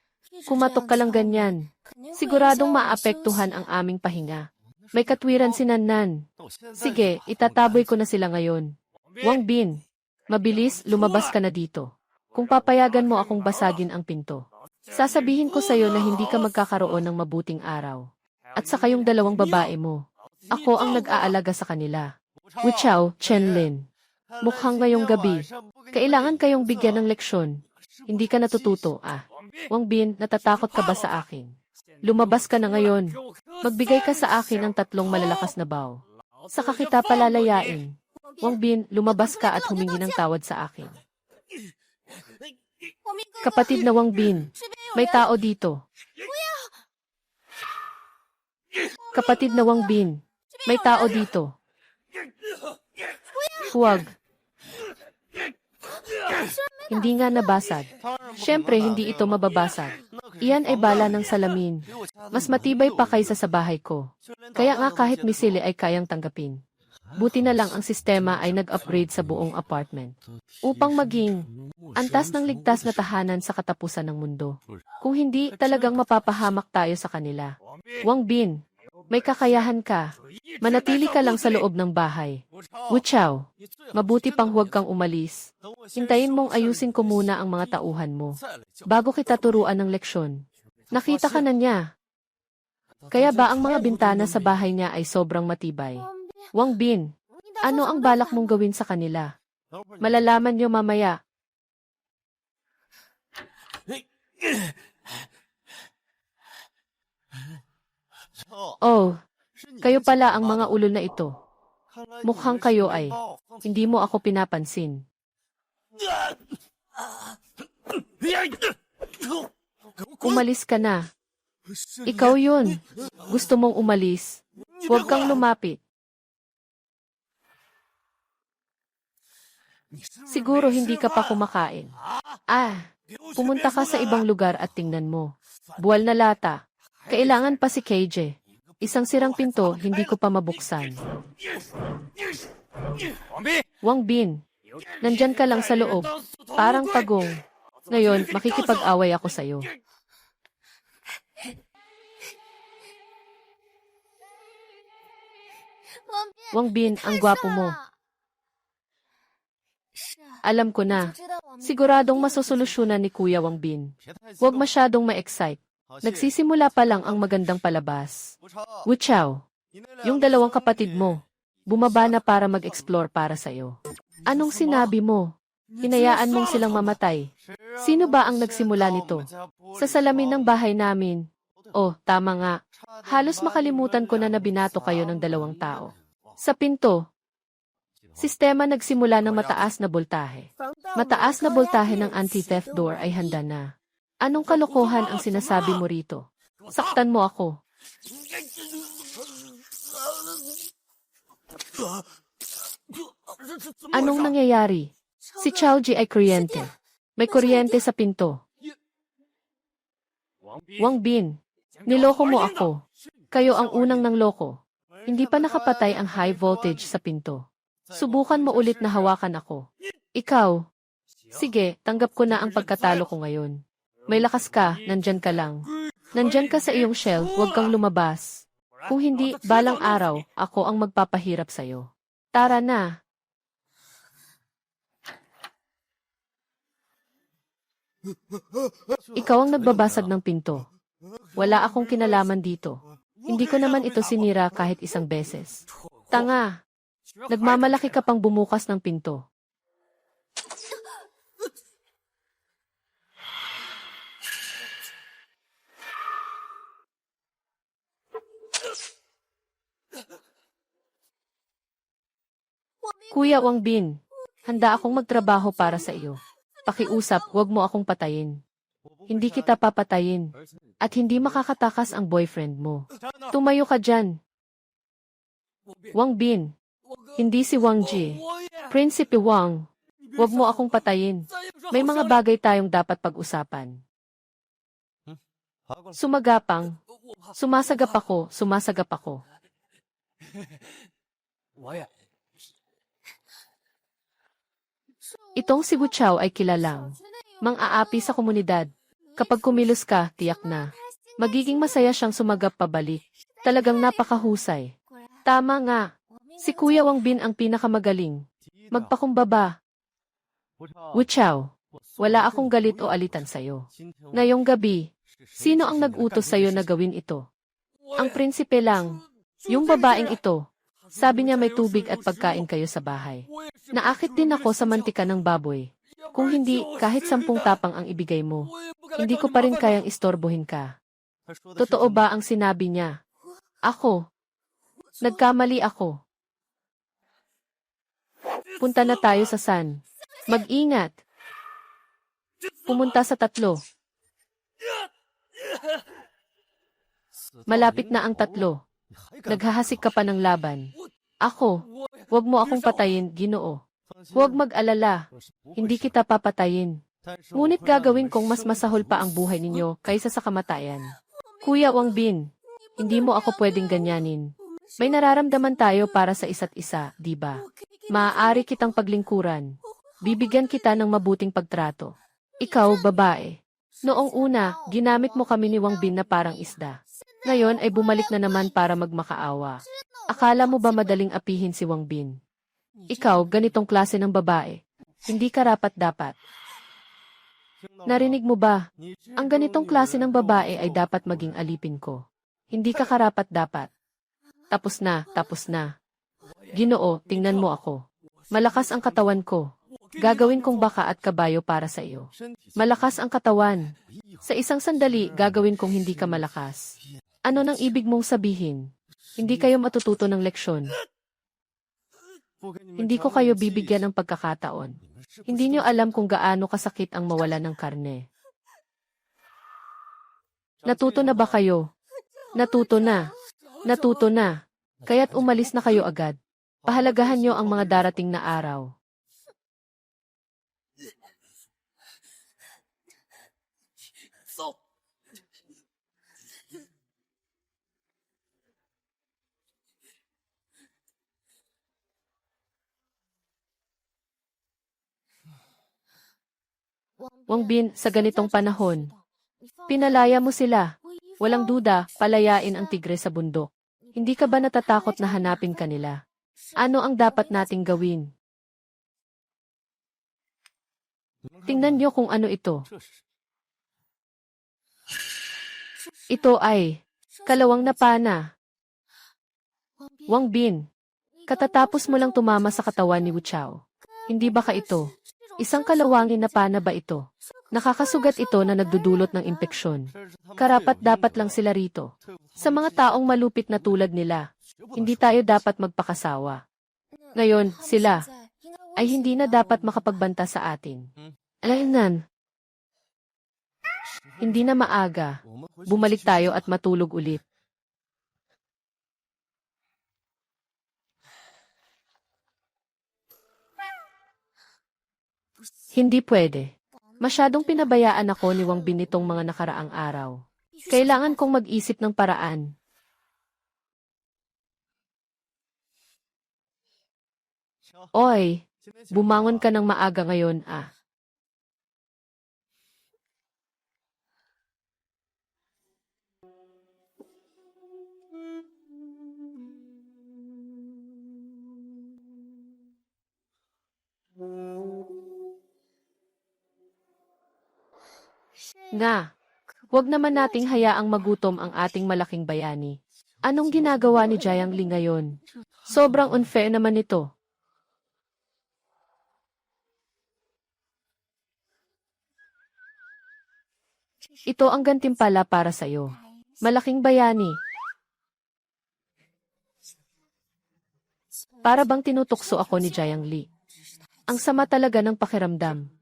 kumatok ka lang ganyan. Siguradong maapektuhan ang aming pahinga. May katwiran si Nannan. Sige, itataboy ko na sila ngayon. Wang Bin, mabilis, lumabas ka na dito. Kung papayagan mo akong basagin ang pinto, sasabihin ko sa'yo na hindi ka magkakaroon ng mabuting araw. At saka yung 2 babae mo. Ako ang nag-aalaga sa kanila. Wu Chao, Chen Lin. Mukhang ngayong gabi, kailangan kayong bigyan ng leksyon. Hindi ka natututo, ah. Wang Bin, natatakot ka ba sa akin? Lumabas ka na ngayon. Magbigay ka sa akin ng 3 malalakas na baw. Saka kita palalayain. Wang Bin, lumabas ka at humingi ng tawad sa akin. Kapatid na Wang Bin, may tao dito. Kapatid na Wang Bin, may tao dito. Huwag. Hindi nga nabasag. Siyempre, hindi ito mababasag. Iyan ay bala ng salamin. Mas matibay pa kaysa sa bahay ko. Kaya nga kahit misili ay kayang tanggapin. Buti na lang ang sistema ay nag-upgrade sa buong apartment. Upang maging antas ng ligtas na tahanan sa katapusan ng mundo. Kung hindi, talagang mapapahamak tayo sa kanila. Wang Bin, may kakayahan ka. Manatili ka lang sa loob ng bahay. Wu Chao, mabuti pang huwag kang umalis. Hintayin mong ayusin ko muna ang mga tauhan mo. Bago kita turuan ng leksyon. Nakita ka na niya. Kaya ba ang mga bintana sa bahay niya ay sobrang matibay? Wang Bin, ano ang balak mong gawin sa kanila? Malalaman niyo mamaya. Oh, kayo pala ang mga ulol na ito. Mukhang kayo ay hindi mo ako pinapansin. Umalis ka na. Ikaw yun. Gusto mong umalis. Huwag kang lumapit. Siguro hindi ka pa kumakain. Pumunta ka sa ibang lugar at tingnan mo. Buwal na lata. Kailangan pa si KJ. Isang sirang pinto, hindi ko pa mabuksan. Wang Bin, nandyan ka lang sa loob. Parang pagong. Ngayon, makikipag-away ako sa'yo. Wang Bin, ang gwapo mo. Alam ko na. Siguradong masosolusyonan ni Kuya Wang Bin. Huwag masyadong ma-excite. Nagsisimula pa lang ang magandang palabas. Wu Chao, yung dalawang kapatid mo, bumaba na para mag-explore para sa'yo. Anong sinabi mo? Hinayaan mong silang mamatay. Sino ba ang nagsimula nito? Sa salamin ng bahay namin. Oh, tama nga. Halos makalimutan ko na binato kayo ng dalawang tao. Sa pinto. Sistema nagsimula ng mataas na boltahe. Mataas na boltahe ng anti-theft door ay handa na. Anong kalokohan ang sinasabi mo rito? Saktan mo ako. Anong nangyayari? Si Chaoji ay kuryente. May kuryente sa pinto. Wang Bin, niloko mo ako. Kayo ang unang nangloko. Hindi pa nakapatay ang high voltage sa pinto. Subukan mo ulit na hawakan ako. Ikaw. Sige, tanggap ko na ang pagkatalo ko ngayon. May lakas ka, nandyan ka lang. Nandyan ka sa iyong shell, huwag kang lumabas. Kung hindi, balang araw, ako ang magpapahirap sa'yo. Tara na. Ikaw ang nagbabasag ng pinto. Wala akong kinalaman dito. Hindi ko naman ito sinira kahit isang beses. Tanga. Nagmamalaki ka pang bumukas ng pinto. Kuya Wang Bin, handa akong magtrabaho para sa iyo. Pakiusap, huwag mo akong patayin. Hindi kita papatayin. At hindi makakatakas ang boyfriend mo. Tumayo ka dyan. Wang Bin, hindi si Wang Ji. Prinsipe Wang, huwag mo akong patayin. May mga bagay tayong dapat pag-usapan. Sumagapang. Sumasagap ako, sumasagap ako. Itong si Wu Chao ay kilalang mang-aapi sa komunidad. Kapag kumilos ka, tiyak na. Magiging masaya siyang sumagap pabalik. Talagang napakahusay. Tama nga. Si Kuya Wang Bin ang pinakamagaling. Magpakumbaba. Wu Chao, wala akong galit o alitan sa'yo. Ngayong gabi, sino ang nag-utos sa'yo na gawin ito? Ang prinsipe lang. Yung babaeng ito. Sabi niya may tubig at pagkain kayo sa bahay. Naakit din ako sa mantika ng baboy. Kung hindi, kahit 10 tapang ang ibigay mo, hindi ko pa rin kayang istorbohin ka. Totoo ba ang sinabi niya? Ako. Nagkamali ako. Punta na tayo sa San. Mag-ingat. Pumunta sa 3. Malapit na ang 3. Naghahasik ka pa ng laban. Ako, wag mo akong patayin, Ginoo. Huwag mag-alala. Hindi kita papatayin. Ngunit gagawin kong mas masahol pa ang buhay ninyo kaysa sa kamatayan. Kuya Wang Bin, hindi mo ako pwedeng ganyanin. May nararamdaman tayo para sa isa't isa, di ba? Maaari kitang paglingkuran. Bibigyan kita ng mabuting pagtrato. Ikaw, babae. Noong una, ginamit mo kami ni Wang Bin na parang isda. Ngayon ay bumalik na naman para magmakaawa. Akala mo ba madaling apihin si Wang Bin? Ikaw, ganitong klase ng babae. Hindi karapat-dapat. Narinig mo ba? Ang ganitong klase ng babae ay dapat maging alipin ko. Hindi ka karapat-dapat. Tapos na, tapos na. Ginoo, tingnan mo ako. Malakas ang katawan ko. Gagawin kong baka at kabayo para sa iyo. Malakas ang katawan. Sa isang sandali, gagawin kong hindi ka malakas. Ano nang ibig mong sabihin? Hindi kayo matututo ng leksyon. Hindi ko kayo bibigyan ng pagkakataon. Hindi nyo alam kung gaano kasakit ang mawala ng karne. Natuto na ba kayo? Natuto na. Natuto na. Kaya't umalis na kayo agad. Pahalagahan nyo ang mga darating na araw. Wang Bin, sa ganitong panahon, pinalaya mo sila. Walang duda, palayain ang tigre sa bundok. Hindi ka ba natatakot na hanapin kanila? Ano ang dapat nating gawin? Tingnan niyo kung ano ito. Ito ay kalawang na pana. Wang Bin, katatapos mo lang tumama sa katawan ni Wu Chao. Hindi ba ka ito? Isang kalawangin na pana ba ito? Nakakasugat ito na nagdudulot ng impeksyon. Karapat-dapat lang sila rito. Sa mga taong malupit na tulad nila, hindi tayo dapat magpakasawa. Ngayon, sila ay hindi na dapat makapagbanta sa atin. Alainan, hindi na maaga. Bumalik tayo at matulog ulit. Hindi pwede. Masyadong pinabayaan ako ni Wang Bin nitong mga nakaraang araw. Kailangan kong mag-isip ng paraan. Oy, bumangon ka ng maaga ngayon, ah. Nga, huwag naman nating hayaang magutom ang ating malaking bayani. Anong ginagawa ni Jiang Li ngayon? Sobrang unfair naman ito. Ito ang gantimpala para sa'yo. Malaking bayani. Para bang tinutukso ako ni Jiang Li. Ang sama talaga ng pakiramdam.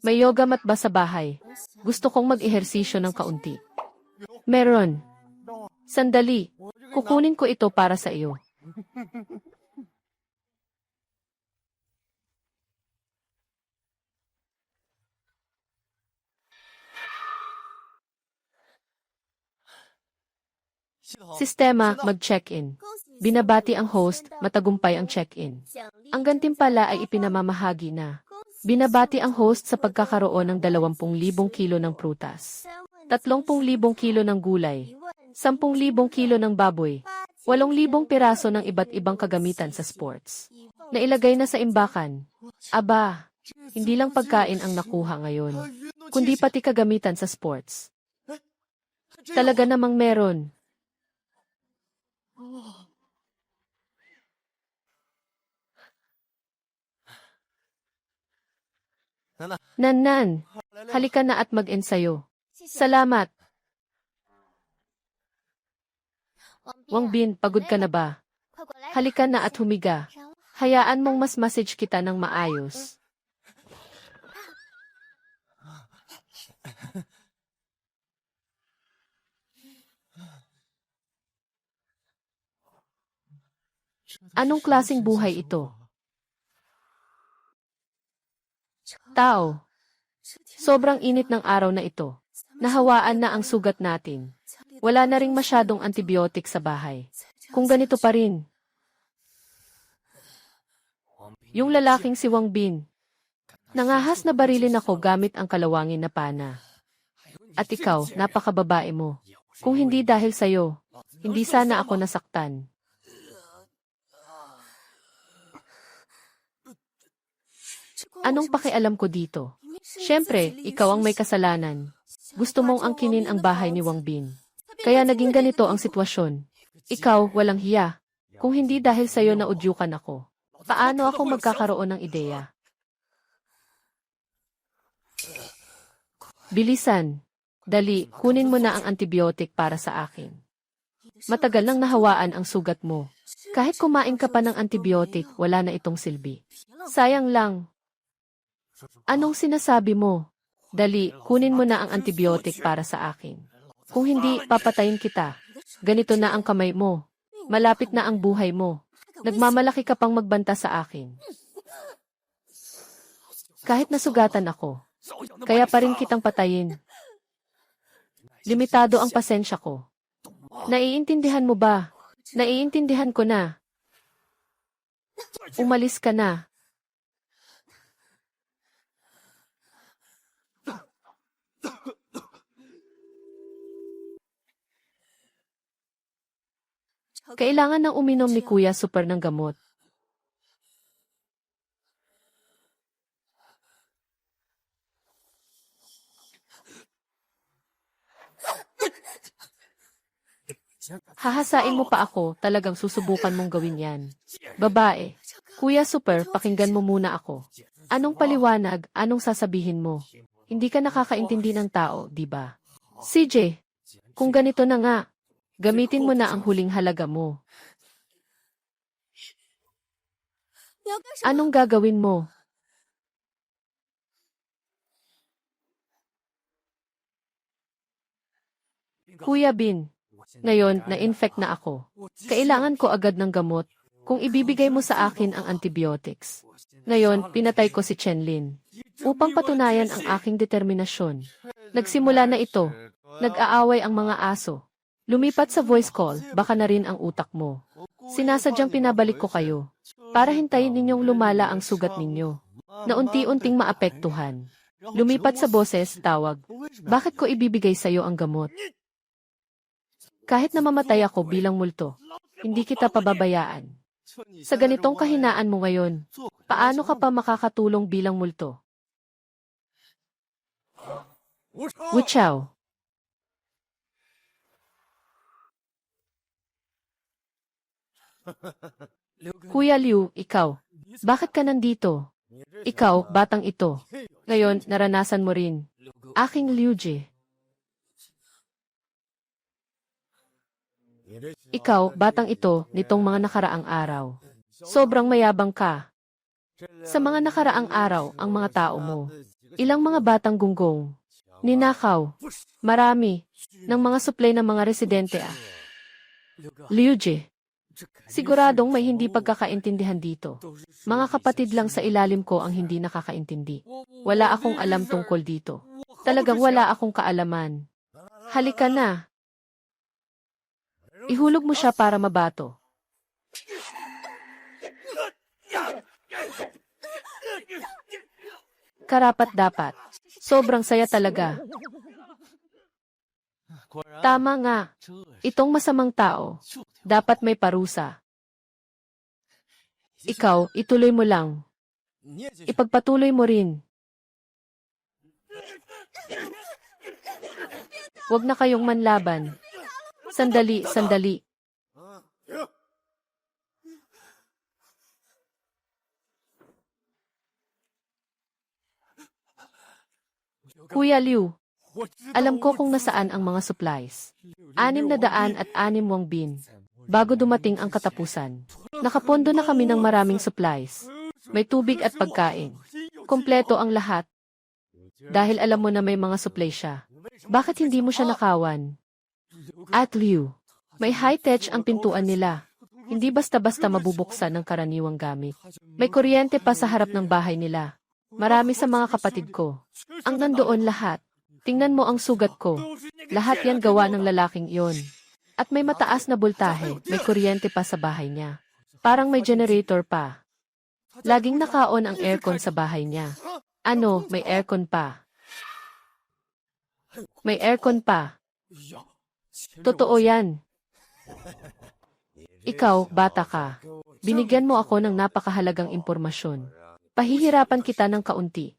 May yoga mat ba sa bahay? Gusto kong mag-ehersisyo ng kaunti. Meron. Sandali. Kukunin ko ito para sa iyo. Sistema, mag-check-in. Binabati ang host, matagumpay ang check-in. Ang gantimpala ay ipinamamahagi na. Binabati ang host sa pagkakaroon ng 20,000 kilo ng prutas, 30,000 kilo ng gulay, 10,000 kilo ng baboy, 8,000 piraso ng iba't ibang kagamitan sa sports. Nailagay na sa imbakan. Aba, Hindi lang pagkain ang nakuha ngayon, kundi pati kagamitan sa sports. Talaga namang meron. Nan, halika na at mag-ensayo. Salamat. Wang Bin, pagod ka na ba? Halika na at humiga. Hayaan mong mas message kita ng maayos. Anong klaseng buhay ito? Tao. Sobrang init ng araw na ito. Nahawaan na ang sugat natin. Wala na ring masyadong antibiotic sa bahay. Kung ganito pa rin. Yung lalaking si Wang Bin. Nangahas na barilin ako gamit ang kalawangin na pana. At ikaw, napakababae mo. Kung hindi dahil sa'yo, hindi sana ako nasaktan. Anong pakialam ko dito? Siyempre, ikaw ang may kasalanan. Gusto mong angkinin ang bahay ni Wang Bin. Kaya naging ganito ang sitwasyon. Ikaw, walang hiya. Kung hindi dahil sa'yo na udyukan ako, paano ako magkakaroon ng ideya? Bilisan. Dali, kunin mo na ang antibiotic para sa akin. Matagal nang nahawaan ang sugat mo. Kahit kumain ka pa ng antibiotic, wala na itong silbi. Sayang lang. Anong sinasabi mo? Dali, kunin mo na ang antibiotic para sa akin. Kung hindi, papatayin kita. Ganito na ang kamay mo. Malapit na ang buhay mo. Nagmamalaki ka pang magbanta sa akin. Kahit nasugatan ako, kaya pa rin kitang patayin. Limitado ang pasensya ko. Naiintindihan mo ba? Naiintindihan ko na. Umalis ka na. Kailangan nang uminom ni Kuya Super ng gamot. Hahasain mo pa ako, talagang susubukan mong gawin yan. Babae. Kuya Super, pakinggan mo muna ako. Anong paliwanag, anong sasabihin mo? Hindi ka nakakaintindi ng tao, di ba? CJ, kung ganito na nga, gamitin mo na ang huling halaga mo. Anong gagawin mo? Kuya Bin, ngayon, na-infect na ako. Kailangan ko agad ng gamot. Kung ibibigay mo sa akin ang antibiotics. Ngayon, pinatay ko si Chenlin. Upang patunayan ang aking determinasyon. Nagsimula na ito. Nag-aaway ang mga aso. Lumipat sa voice call, baka na rin ang utak mo. Sinasadyang pinabalik ko kayo. Para hintayin ninyong lumala ang sugat ninyo. Na unti-unting maapektuhan. Lumipat sa boses, tawag. Bakit ko ibibigay sa'yo ang gamot? Kahit na mamatay ako bilang multo, hindi kita pababayaan. Sa ganitong kahinaan mo ngayon, paano ka pa makakatulong bilang multo? Wu Chao. Kuya Liu, ikaw. Bakit ka nandito? Ikaw, batang ito. Ngayon, naranasan mo rin. Aking Liu Ji. Ikaw, batang ito, nitong mga nakaraang araw. Sobrang mayabang ka. Sa mga nakaraang araw, ang mga tao mo. Ilang mga batang gunggong. Ninakaw. Marami. Ng mga suplay ng mga residente Liu Ji. Siguradong may hindi pagkakaintindihan dito. Mga kapatid lang sa ilalim ko ang hindi nakakaintindi. Wala akong alam tungkol dito. Talagang wala akong kaalaman. Halika na. Ihulog mo siya para mabato. Karapat-dapat. Sobrang saya talaga. Tama nga. Itong masamang tao. Dapat may parusa. Ikaw, ituloy mo lang. Ipagpatuloy mo rin. Huwag na kayong manlaban. Sandali, sandali. Kuya Liu, alam ko kung nasaan ang mga supplies. 606 Wang Bin. Bago dumating ang katapusan. Nakapondo na kami ng maraming supplies. May tubig at pagkain. Kompleto ang lahat. Dahil alam mo na may mga supply siya. Bakit hindi mo siya nakawan? At Liu, may high-tech ang pintuan nila. Hindi basta-basta mabubuksan ng karaniwang gamit. May kuryente pa sa harap ng bahay nila. Marami sa mga kapatid ko. Ang nandoon lahat. Tingnan mo ang sugat ko. Lahat yan gawa ng lalaking iyon. At may mataas na boltahe, may kuryente pa sa bahay niya. Parang may generator pa. Laging naka-on ang aircon sa bahay niya. Ano, may aircon pa. May aircon pa. Totoo yan. Ikaw, bata ka. Binigyan mo ako ng napakahalagang impormasyon. Pahihirapan kita ng kaunti.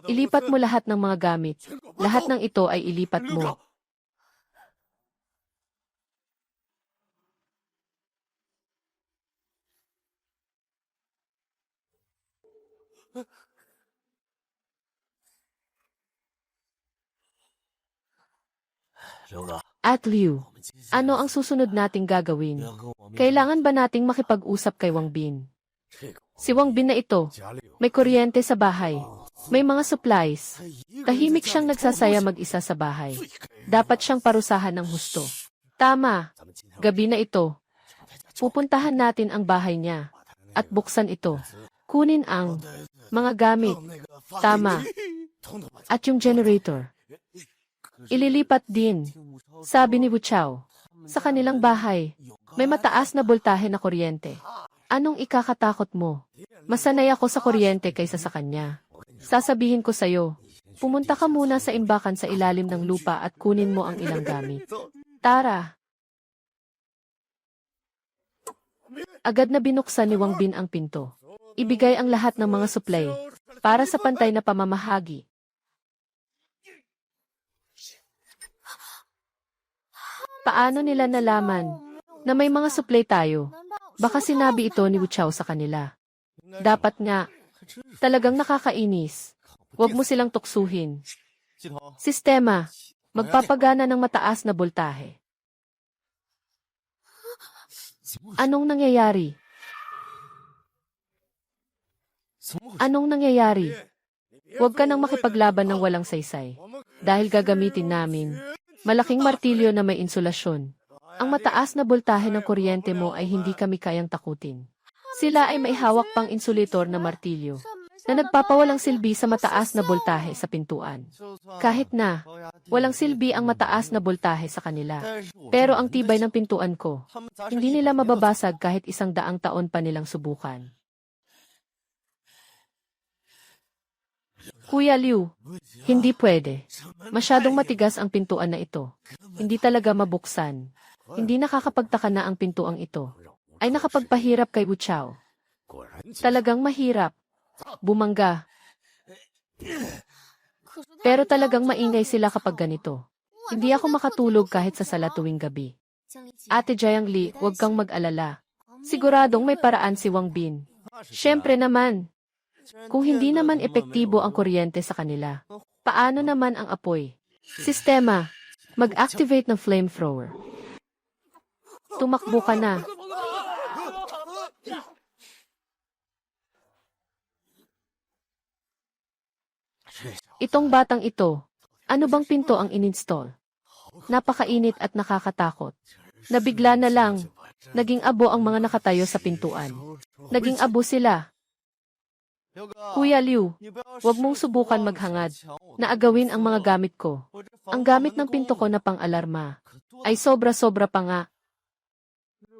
Ilipat mo lahat ng mga gamit. Lahat ng ito ay ilipat mo. At Liu, ano ang susunod nating gagawin? Kailangan ba nating makipag-usap kay Wang Bin? Si Wang Bin na ito, may kuryente sa bahay. May mga supplies. Tahimik siyang nagsasaya mag-isa sa bahay. Dapat siyang parusahan ng husto. Tama. Gabi na ito. Pupuntahan natin ang bahay niya. At buksan ito. Kunin ang mga gamit. Tama. At yung generator. Ililipat din. Sabi ni Wu Chao. Sa kanilang bahay, may mataas na boltahe na kuryente. Anong ikakatakot mo? Masanay ako sa kuryente kaysa sa kanya. Sasabihin ko sa'yo, pumunta ka muna sa imbakan sa ilalim ng lupa at kunin mo ang ilang gamit. Tara! Agad na binuksan ni Wang Bin ang pinto. Ibigay ang lahat ng mga supply para sa pantay na pamamahagi. Paano nila nalaman na may mga supply tayo? Baka sinabi ito ni Wu Chao sa kanila. Dapat nga. Talagang nakakainis. Huwag mo silang tuksuhin. Sistema. Magpapagana ng mataas na boltahe. Anong nangyayari? Anong nangyayari? Huwag ka nang makipaglaban ng walang saysay. Dahil gagamitin namin malaking martilyo na may insulasyon. Ang mataas na boltahe ng kuryente mo ay hindi kami kayang takutin. Sila ay may hawak pang insulator na martilyo na nagpapawalang silbi sa mataas na boltahe sa pintuan. Kahit na walang silbi ang mataas na boltahe sa kanila. Pero ang tibay ng pintuan ko, hindi nila mababasag kahit 100 taon pa nilang subukan. Kuya Liu, hindi pwede. Masyadong matigas ang pintuan na ito. Hindi talaga mabuksan. Hindi nakakapagtaka na ang pintuang ito ay nakapagpahirap kay Wu Chao. Talagang mahirap. Bumangga. Pero talagang maingay sila kapag ganito. Hindi ako makatulog kahit sa sala tuwing gabi. Ate Jiang Li, huwag kang mag-alala. Siguradong may paraan si Wang Bin. Siyempre naman. Kung hindi naman epektibo ang kuryente sa kanila, paano naman ang apoy? Sistema, mag-activate ng flamethrower. Tumakbo ka na. Itong batang ito, ano bang pinto ang ininstall? Napakainit at nakakatakot. Nabigla na lang. Naging abo ang mga nakatayo sa pintuan. Naging abo sila. Kuya Liu, huwag mong subukan maghangad na agawin ang mga gamit ko. Ang gamit ng pinto ko na pang-alarma ay sobra-sobra pa nga.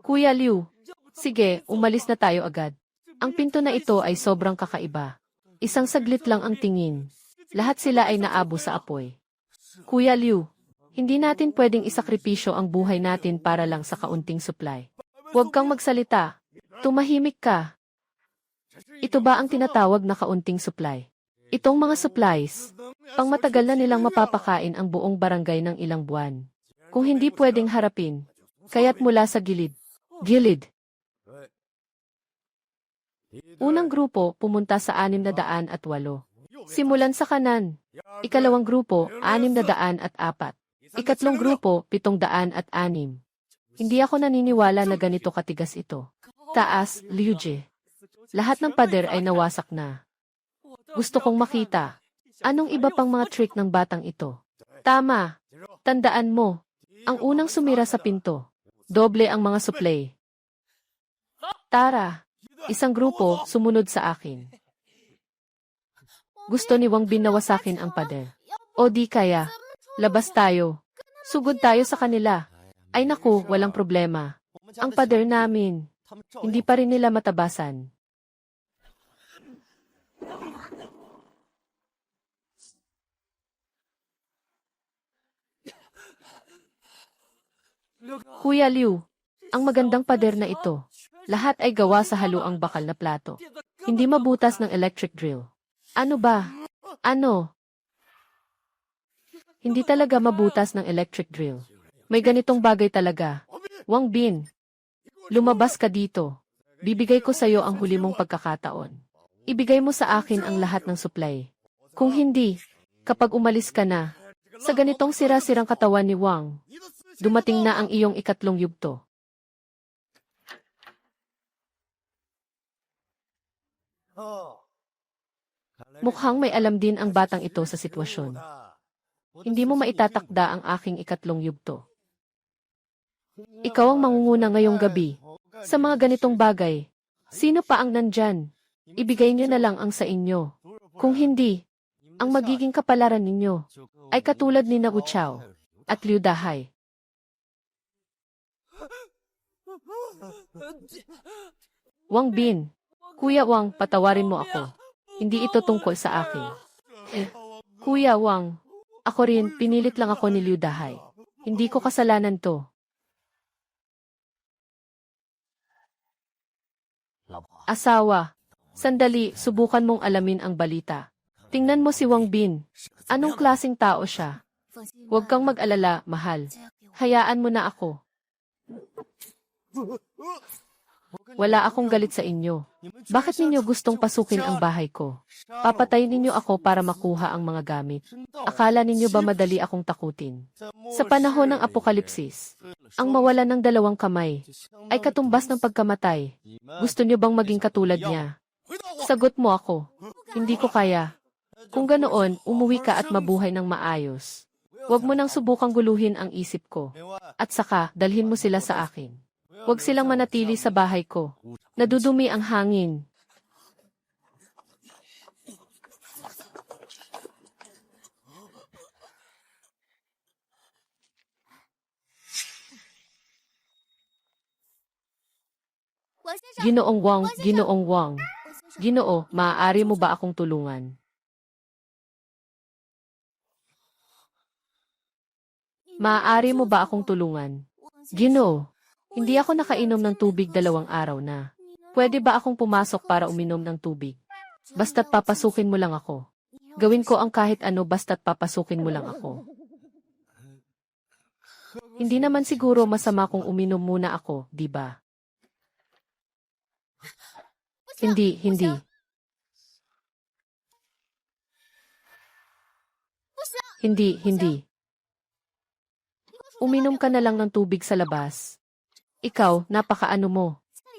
Kuya Liu, sige, umalis na tayo agad. Ang pinto na ito ay sobrang kakaiba. Isang saglit lang ang tingin. Lahat sila ay naabo sa apoy. Kuya Liu, hindi natin pwedeng isakripisyo ang buhay natin para lang sa kaunting supply. Huwag kang magsalita. Tumahimik ka. Ito ba ang tinatawag na kaunting supply? Itong mga supplies, pangmatagal na nilang mapapakain ang buong barangay ng ilang buwan. Kung hindi pwedeng harapin, kaya't mula sa gilid. Gilid. Unang grupo pumunta sa 608. Simulan sa kanan. Ikalawang grupo, 604. Ikatlong grupo, 706. Hindi ako naniniwala na ganito katigas ito. Taas, Liuje. Lahat ng pader ay nawasak na. Gusto kong makita. Anong iba pang mga trick ng batang ito? Tama. Tandaan mo. Ang unang sumira sa pinto. Doble ang mga supply. Tara. Isang grupo sumunod sa akin. Gusto ni Wang Bin na wasakin ang pader. O di kaya. Labas tayo. Sugod tayo sa kanila. Ay naku, walang problema. Ang pader namin. Hindi pa rin nila matabasan. Kuya Liu, ang magandang pader na ito. Lahat ay gawa sa haluang bakal na plato. Hindi mabutas ng electric drill. Ano ba? Ano? Hindi talaga mabutas ng electric drill. May ganitong bagay talaga. Wang Bin, lumabas ka dito. Bibigay ko sa iyo ang huli mong pagkakataon. Ibigay mo sa akin ang lahat ng supply. Kung hindi, kapag umalis ka na, sa ganitong sira-sirang katawan ni Wang, dumating na ang iyong ikatlong yugto. Mukhang may alam din ang batang ito sa sitwasyon. Hindi mo maitatakda ang aking ikatlong yugto. Ikaw ang mangunguna ngayong gabi. Sa mga ganitong bagay, sino pa ang nandyan? Ibigay niyo na lang ang sa inyo. Kung hindi, ang magiging kapalaran ninyo ay katulad ni Wu Chao at Liu Dahai. Wang Bin, Kuya Wang, patawarin mo ako. Hindi ito tungkol sa akin. Kuya Wang, ako rin, pinilit lang ako ni Liu Dahai. Hindi ko kasalanan to. Asawa, sandali, subukan mong alamin ang balita. Tingnan mo si Wang Bin. Anong klaseng tao siya? Huwag kang mag-alala, mahal. Hayaan mo na ako. Wala akong galit sa inyo. Bakit ninyo gustong pasukin ang bahay ko? Papatayin ninyo ako para makuha ang mga gamit. Akala ninyo ba madali akong takutin? Sa panahon ng apokalipsis, ang mawalan ng dalawang kamay ay katumbas ng pagkamatay. Gusto nyo bang maging katulad niya? Sagot mo ako. Hindi ko kaya. Kung ganoon, umuwi ka at mabuhay ng maayos. Huwag mo nang subukang guluhin ang isip ko. At saka, dalhin mo sila sa akin. Huwag silang manatili sa bahay ko. Nadudumi ang hangin. Ginoong Wang, Ginoong Wang. Ginoo, maaari mo ba akong tulungan? Maaari mo ba akong tulungan? Ginoo, hindi ako nakainom ng tubig 2 araw na. Pwede ba akong pumasok para uminom ng tubig? Basta't papasukin mo lang ako. Gawin ko ang kahit ano basta't papasukin mo lang ako. Hindi naman siguro masama kung uminom muna ako, di ba? Hindi, hindi. Hindi, hindi. Uminom ka na lang ng tubig sa labas. Ikaw, napakaano mo.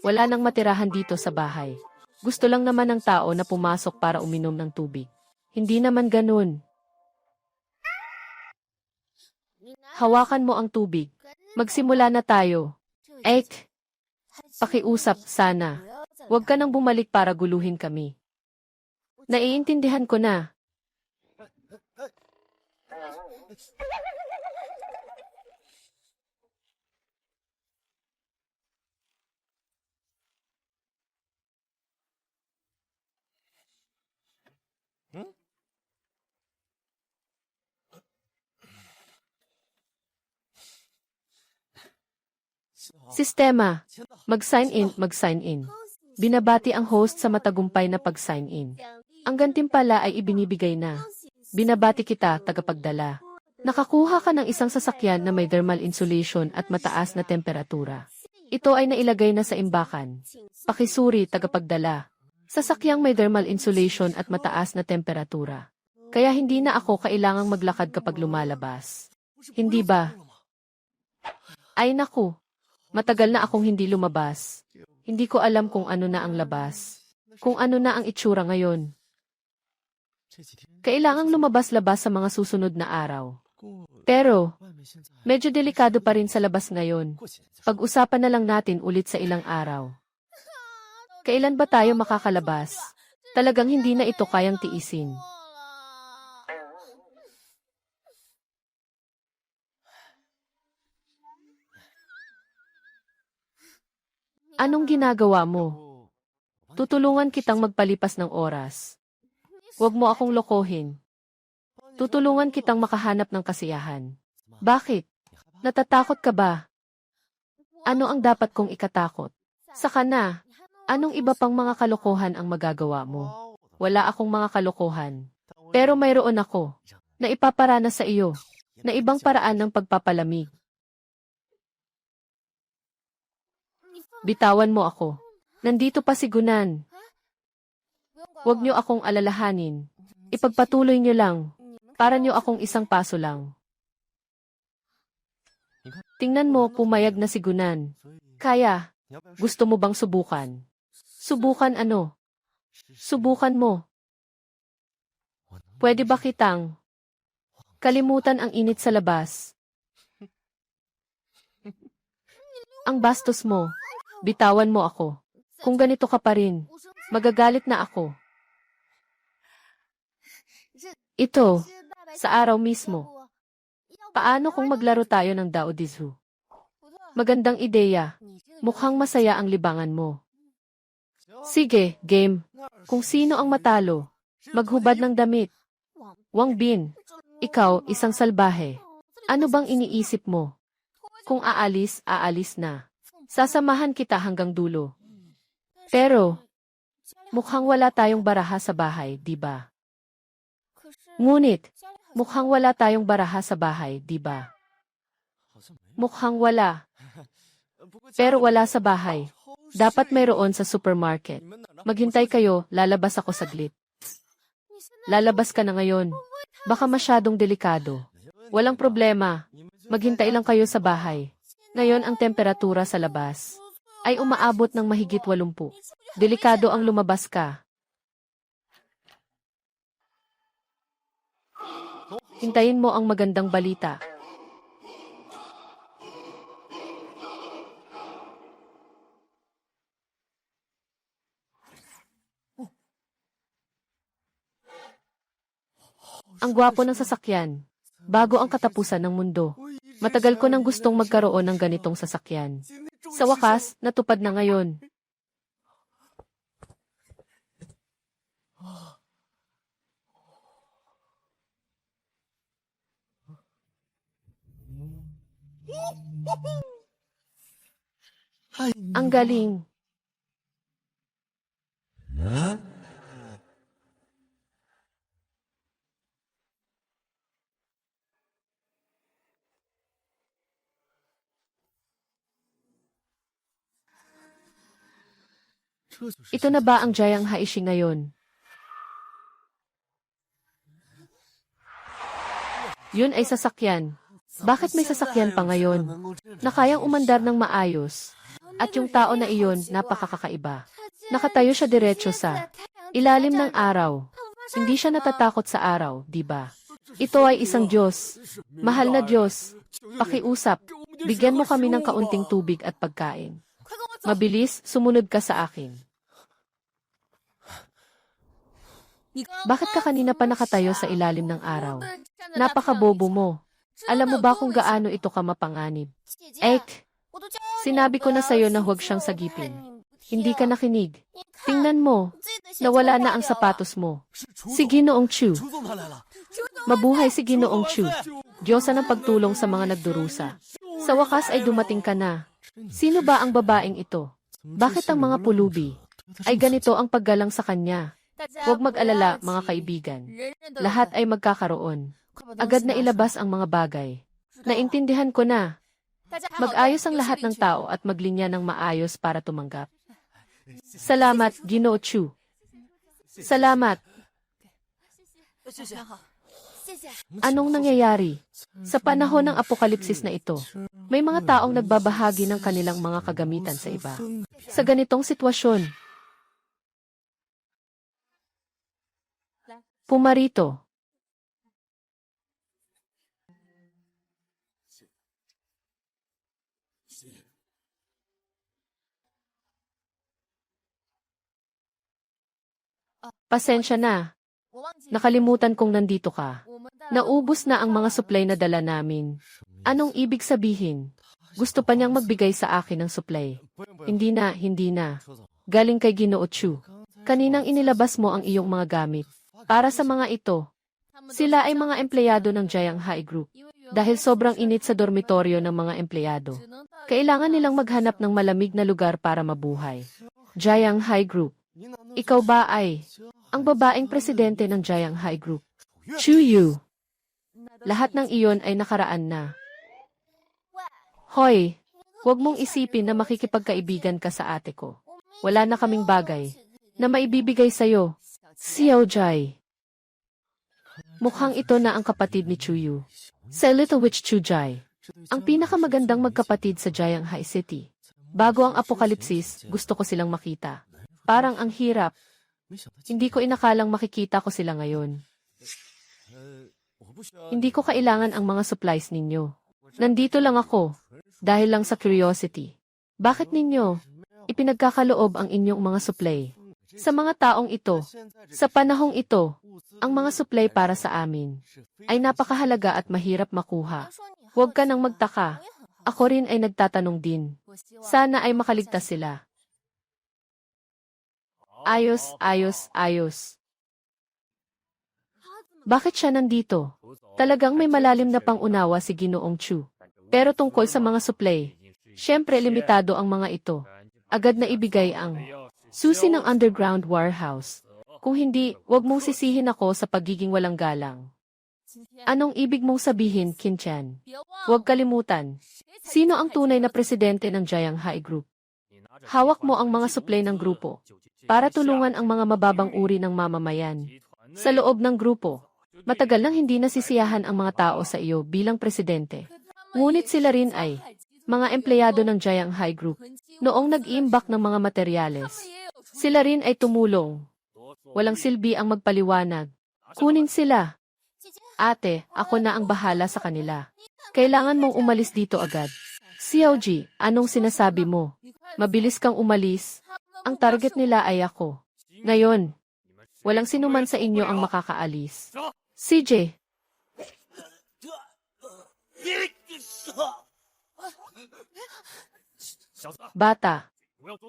Wala nang matirahan dito sa bahay. Gusto lang naman ng tao na pumasok para uminom ng tubig. Hindi naman ganun. Hawakan mo ang tubig. Magsimula na tayo. Ek, pakiusap sana. Huwag ka nang bumalik para guluhin kami. Naiintindihan ko na. Sistema. Mag-sign in, mag-sign in. Binabati ang host sa matagumpay na pag-sign in. Ang gantimpala ay ibinibigay na. Binabati kita, tagapagdala. Nakakuha ka ng isang sasakyan na may thermal insulation at mataas na temperatura. Ito ay nailagay na sa imbakan. Pakisuri, tagapagdala. Sasakyang may thermal insulation at mataas na temperatura. Kaya hindi na ako kailangang maglakad kapag lumalabas. Hindi ba? Ay naku, matagal na akong hindi lumabas. Hindi ko alam kung ano na ang labas. Kung ano na ang itsura ngayon. Kailangang lumabas-labas sa mga susunod na araw. Pero, medyo delikado pa rin sa labas ngayon. Pag-usapan na lang natin ulit sa ilang araw. Kailan ba tayo makakalabas? Talagang hindi na ito kayang tiisin. Anong ginagawa mo? Tutulungan kitang magpalipas ng oras. Huwag mo akong lokohin. Tutulungan kitang makahanap ng kasiyahan. Bakit? Natatakot ka ba? Ano ang dapat kong ikatakot? Saka na, anong iba pang mga kalokohan ang magagawa mo? Wala akong mga kalokohan. Pero mayroon ako, na ipaparana sa iyo, na ibang paraan ng pagpapalamig. Bitawan mo ako. Nandito pa si Gunan. Huwag niyo akong alalahanin. Ipagpatuloy niyo lang. Para niyo akong isang paso lang. Tingnan mo, pumayag na si Gunan. Kaya, gusto mo bang subukan? Subukan ano? Subukan mo. Pwede ba kitang kalimutan ang init sa labas? Ang bastos mo. Bitawan mo ako. Kung ganito ka pa rin, magagalit na ako. Ito, sa araw mismo. Paano kung maglaro tayo ng Dao Dizu? Magandang ideya. Mukhang masaya ang libangan mo. Sige, game. Kung sino ang matalo, maghubad ng damit. Wang Bin, ikaw, isang salbahe. Ano bang iniisip mo? Kung aalis, aalis na. Sasamahan kita hanggang dulo. Pero, mukhang wala tayong baraha sa bahay, di ba? Ngunit, mukhang wala tayong baraha sa bahay, di ba? Mukhang wala. Pero wala sa bahay. Dapat mayroon sa supermarket. Maghintay kayo, lalabas ako saglit. Lalabas ka na ngayon. Baka masyadong delikado. Walang problema. Maghintay lang kayo sa bahay. Ngayon ang temperatura sa labas ay umaabot ng mahigit 80. Delikado ang lumabas ka. Hintayin mo ang magandang balita. Ang gwapo ng sasakyan. Bago ang katapusan ng mundo. Matagal ko nang gustong magkaroon ng ganitong sasakyan. Sa wakas, natupad na ngayon. Ang galing. Ito na ba ang Jayang Haishi ngayon? Yun ay sasakyan. Bakit may sasakyan pa ngayon? Na kayang umandar ng maayos. At yung tao na iyon, napakakaiba. Nakatayo siya diretso sa ilalim ng araw. Hindi siya natatakot sa araw, di ba? Ito ay isang Diyos. Mahal na Diyos. Pakiusap. Bigyan mo kami ng kaunting tubig at pagkain. Mabilis, sumunod ka sa akin. Bakit ka kanina pa nakatayo sa ilalim ng araw? Napakabobo mo. Alam mo ba kung gaano ito ka mapanganib? Ek, sinabi ko na sa'yo na huwag siyang sagipin. Hindi ka nakinig. Tingnan mo, nawala na ang sapatos mo. Si Ginoong Chu. Mabuhay si Ginoong Chu. Diyosa ng pagtulong sa mga nagdurusa. Sa wakas ay dumating ka na. Sino ba ang babaeng ito? Bakit ang mga pulubi ay ganito ang paggalang sa kanya. Huwag mag-alala, mga kaibigan. Lahat ay magkakaroon. Agad na ilabas ang mga bagay. Naintindihan ko na. Mag-ayos ang lahat ng tao at maglinya ng maayos para tumanggap. Salamat, Ginoo Chu. Salamat. Anong nangyayari? Sa panahon ng apokalipsis na ito, may mga taong nagbabahagi ng kanilang mga kagamitan sa iba. Sa ganitong sitwasyon, pumarito. Pasensya na. Nakalimutan kong nandito ka. Naubos na ang mga supply na dala namin. Anong ibig sabihin? Gusto pa niyang magbigay sa akin ng supply. Hindi na. Galing kay Ginoo Chu. Kaninang inilabas mo ang iyong mga gamit. Para sa mga ito, sila ay mga empleyado ng Jiang Hai Group. Dahil sobrang init sa dormitoryo ng mga empleyado, kailangan nilang maghanap ng malamig na lugar para mabuhay. Jiang Hai Group. Ikaw ba ay ang babaeng presidente ng Jiang Hai Group? Chu Yu. Lahat ng iyon ay nakaraan na. Hoy, huwag mong isipin na makikipagkaibigan ka sa ate ko. Wala na kaming bagay na maibibigay sa'yo. Xiao Jai. Mukhang ito na ang kapatid ni Chu Yu. Sa Little Witch Chu Jai. Ang pinakamagandang magkapatid sa Jiang Hai City. Bago ang apokalipsis, gusto ko silang makita. Parang ang hirap. Hindi ko inakalang makikita ko sila ngayon. Hindi ko kailangan ang mga supplies ninyo. Nandito lang ako, dahil lang sa curiosity. Bakit ninyo ipinagkakaloob ang inyong mga supply? Sa mga taong ito, sa panahong ito, ang mga supply para sa amin ay napakahalaga at mahirap makuha. Huwag ka nang magtaka. Ako rin ay nagtatanong din. Sana ay makaligtas sila. Ayos. Bakit siya nandito? Talagang may malalim na pangunawa si Ginoong Chu. Pero tungkol sa mga supply, syempre limitado ang mga ito. Agad na ibigay ang susi ng underground warehouse. Kung hindi, wag mong sisihin ako sa pagiging walang galang. Anong ibig mong sabihin, Qin-chan? Huwag kalimutan. Sino ang tunay na presidente ng Jiang Hai Group? Hawak mo ang mga supply ng grupo para tulungan ang mga mababang uri ng mamamayan. Sa loob ng grupo, matagal nang hindi nasisiyahan ang mga tao sa iyo bilang presidente. Ngunit sila rin ay mga empleyado ng Jiang Hai Group. Noong nag-iimbak ng mga materyales, sila rin ay tumulong. Walang silbi ang magpaliwanag. Kunin sila. Ate, ako na ang bahala sa kanila. Kailangan mong umalis dito agad. Xiaoji, anong sinasabi mo? Mabilis kang umalis. Ang target nila ay ako. Ngayon, walang sinuman sa inyo ang makakaalis. CJ. Bata,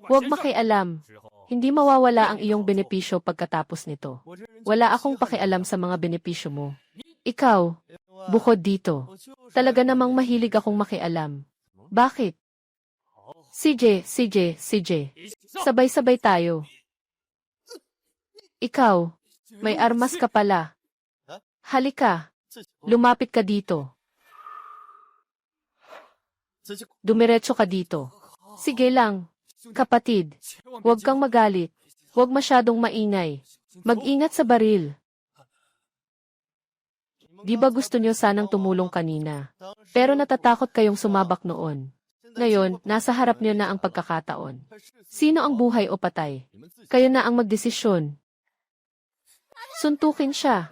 huwag makialam. Hindi mawawala ang iyong benepisyo pagkatapos nito. Wala akong pakialam sa mga benepisyo mo. Ikaw, bukod dito, talaga namang mahilig akong makialam. Bakit? CJ. Sabay-sabay tayo. Ikaw, may armas ka pala. Halika, lumapit ka dito. Dumiretso ka dito. Sige lang, kapatid. Huwag kang magalit. Huwag masyadong maingay. Mag-ingat sa baril. Di ba gusto niyo sanang tumulong kanina? Pero natatakot kayong sumabak noon. Ngayon, nasa harap niyo na ang pagkakataon. Sino ang buhay o patay? Kayo na ang magdesisyon. Suntukin siya.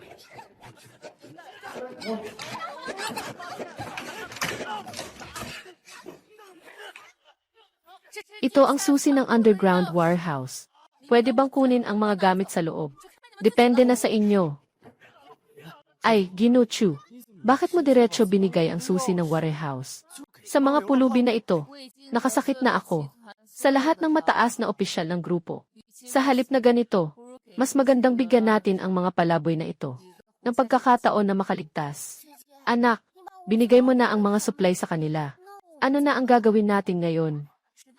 Ito ang susi ng underground warehouse. Pwede bang kunin ang mga gamit sa loob? Depende na sa inyo. Ay, Ginoo Chu, bakit mo diretso binigay ang susi ng warehouse? Sa mga pulubi na ito, nakasakit na ako. Sa lahat ng mataas na opisyal ng grupo. Sa halip na ganito, mas magandang bigyan natin ang mga palaboy na ito ng pagkakataon na makaligtas. Anak, binigay mo na ang mga supply sa kanila. Ano na ang gagawin natin ngayon?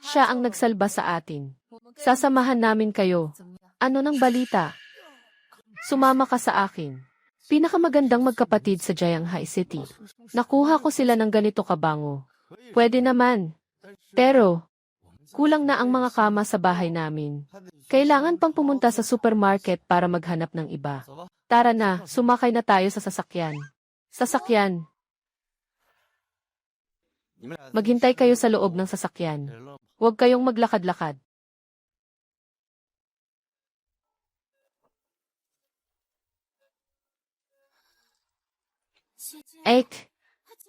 Siya ang nagsalba sa atin. Sasamahan namin kayo. Ano ng balita? Sumama ka sa akin. Pinakamagandang magkapatid sa Jianghai City. Nakuha ko sila ng ganito kabango. Pwede naman. Pero, kulang na ang mga kama sa bahay namin. Kailangan pang pumunta sa supermarket para maghanap ng iba. Tara na, sumakay na tayo sa sasakyan. Sasakyan. Maghintay kayo sa loob ng sasakyan. Huwag kayong maglakad-lakad. Ek,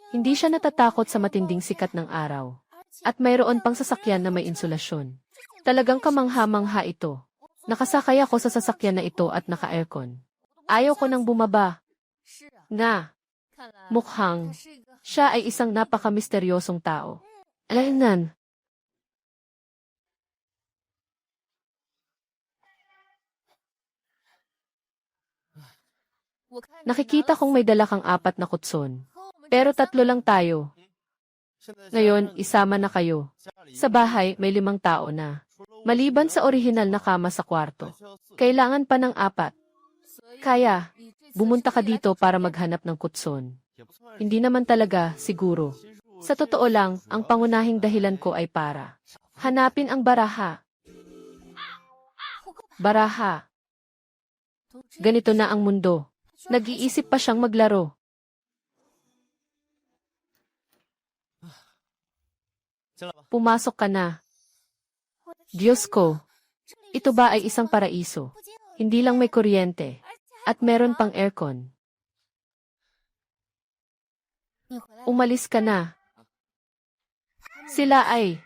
hindi siya natatakot sa matinding sikat ng araw. At mayroon pang sasakyan na may insulasyon. Talagang kamangha-mangha ito. Nakasakay ako sa sasakyan na ito at naka-aircon. Ayaw ko nang bumaba. Nga, mukhang, siya ay isang napaka-misteryosong tao. Alainan. Nakikita kong may dala kang 4 na kutson. Pero 3 lang tayo. Ngayon, isama na kayo. Sa bahay, may 5 tao na. Maliban sa orihinal na kama sa kwarto. Kailangan pa ng 4. Kaya, bumunta ka dito para maghanap ng kutson. Hindi naman talaga, siguro. Sa totoo lang, ang pangunahing dahilan ko ay para hanapin ang baraha. Baraha. Ganito na ang mundo. Nag-iisip pa siyang maglaro. Pumasok ka na. Diyos ko, ito ba ay isang paraiso? Hindi lang may kuryente. At meron pang aircon. Umalis ka na. Sila ay...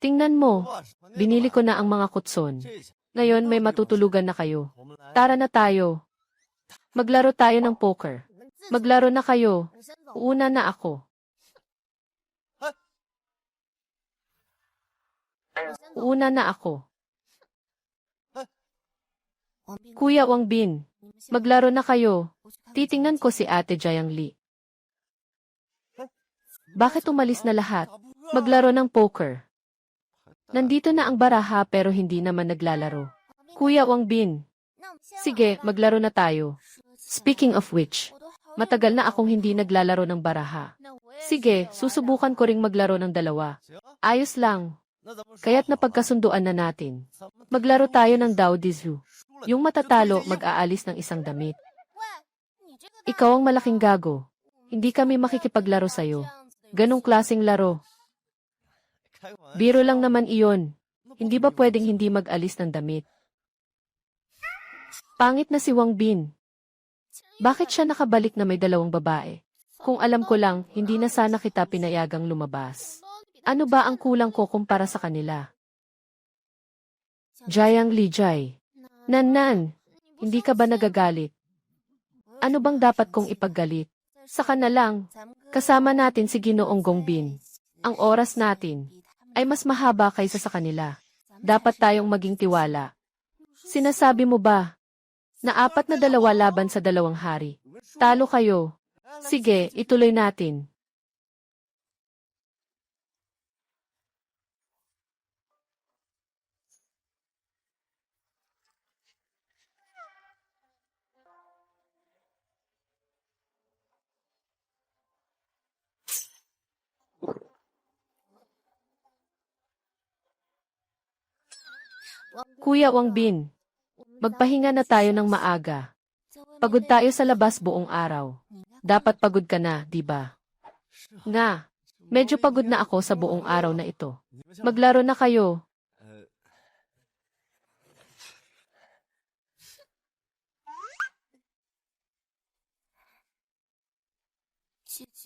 Tingnan mo, binili ko na ang mga kutson. Ngayon may matutulugan na kayo. Tara na tayo. Maglaro tayo ng poker. Maglaro na kayo. Uuna na ako. Uuna na ako. Kuya Wang Bin, maglaro na kayo. Titingnan ko si Ate Jiang Li. Bakit umalis na lahat? Maglaro ng poker. Nandito na ang baraha pero hindi naman naglalaro. Kuya Wang Bin. Sige, maglaro na tayo. Speaking of which, matagal na akong hindi naglalaro ng baraha. Sige, susubukan ko ring maglaro ng 2. Ayos lang. Kaya't napagkasunduan na natin. Maglaro tayo ng Dao Dizu. Yung matatalo mag-aalis ng isang damit. Ikaw ang malaking gago. Hindi kami makikipaglaro sa'yo. Ganong klaseng laro. Biro lang naman iyon. Hindi ba pwedeng hindi mag-alis ng damit? Pangit na si Wang Bin. Bakit siya nakabalik na may 2 babae? Kung alam ko lang, hindi na sana kita pinayagang lumabas. Ano ba ang kulang ko kumpara sa kanila? Jiang Li Jai. Nan, hindi ka ba nagagalit? Ano bang dapat kong ipaggalit? Saka na lang, kasama natin si Ginoong Gongbin. Ang oras natin ay mas mahaba kaysa sa kanila. Dapat tayong maging tiwala. Sinasabi mo ba na 4 na 2 laban sa 2 hari? Talo kayo. Sige, ituloy natin. Kuya Wang Bin, magpahinga na tayo ng maaga. Pagod tayo sa labas buong araw. Dapat pagod ka na, di ba? Nga, medyo pagod na ako sa buong araw na ito. Maglaro na kayo.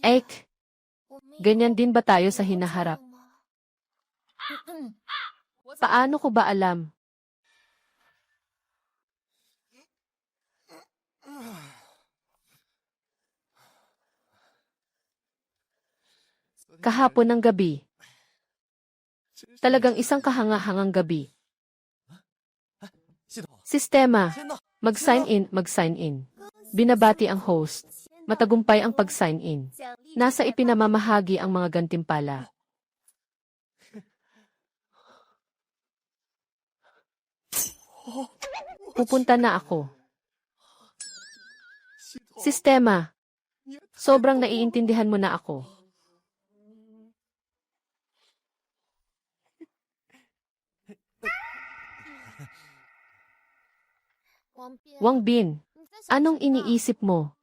Ek, ganyan din ba tayo sa hinaharap? Paano ko ba alam? Kahapon ng gabi. Talagang isang kahanga-hangang gabi. Sistema. Mag-sign in, mag-sign in. Binabati ang host. Matagumpay ang pag-sign in. Nasa ipinamamahagi ang mga gantimpala. Pupunta na ako. Sistema. Sobrang naiintindihan mo na ako. Wang Bin, anong iniisip mo?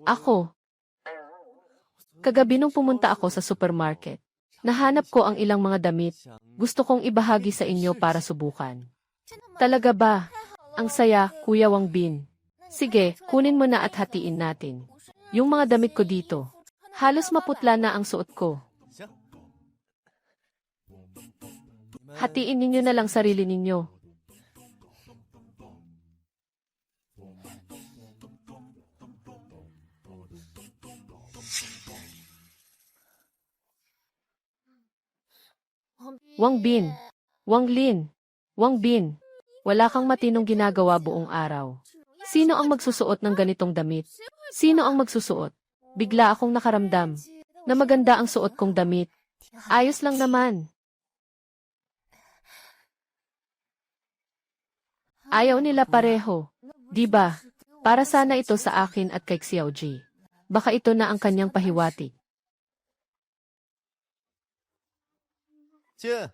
Ako. Kagabi nung pumunta ako sa supermarket, nahanap ko ang ilang mga damit. Gusto kong ibahagi sa inyo para subukan. Talaga ba? Ang saya, Kuya Wang Bin. Sige, kunin mo na at hatiin natin. Yung mga damit ko dito. Halos maputla na ang suot ko. Hatiin ninyo na lang sarili ninyo. Wang Bin, Wang Lin, Wang Bin, wala kang matinong ginagawa buong araw. Sino ang magsusuot ng ganitong damit? Sino ang magsusuot? Bigla akong nakaramdam na maganda ang suot kong damit. Ayos lang naman. Ayaw nila pareho, di ba? Para sana ito sa akin at kay Xiaoji. Baka ito na ang kanyang pahiwatig. 姐，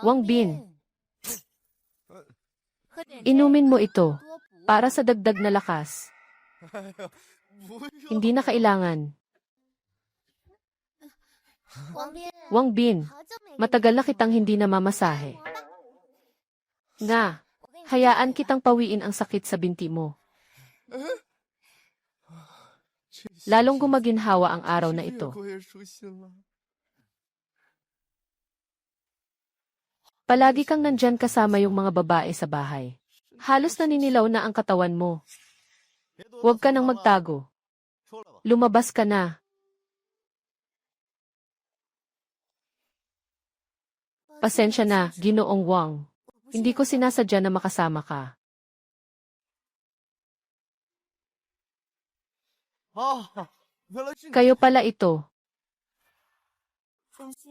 Wang Bin, inumin mo ito para sa dagdag na lakas. 哎呀，不用。 Hindi na kailangan. Wang Bin, matagal na kitang hindi namamasahe. Nga, hayaan kitang pawiin ang sakit sa binti mo. Lalong gumaginhawa ang araw na ito. 我也舒心了。 Palagi kang nandyan kasama yung mga babae sa bahay. Halos naninilaw na ang katawan mo. Huwag ka nang magtago. 出来吧。 Lumabas ka na. Pasensya na, Ginoong Wang. Hindi ko sinasadya na makasama ka. 啊，原来是你。 Kayo pala ito.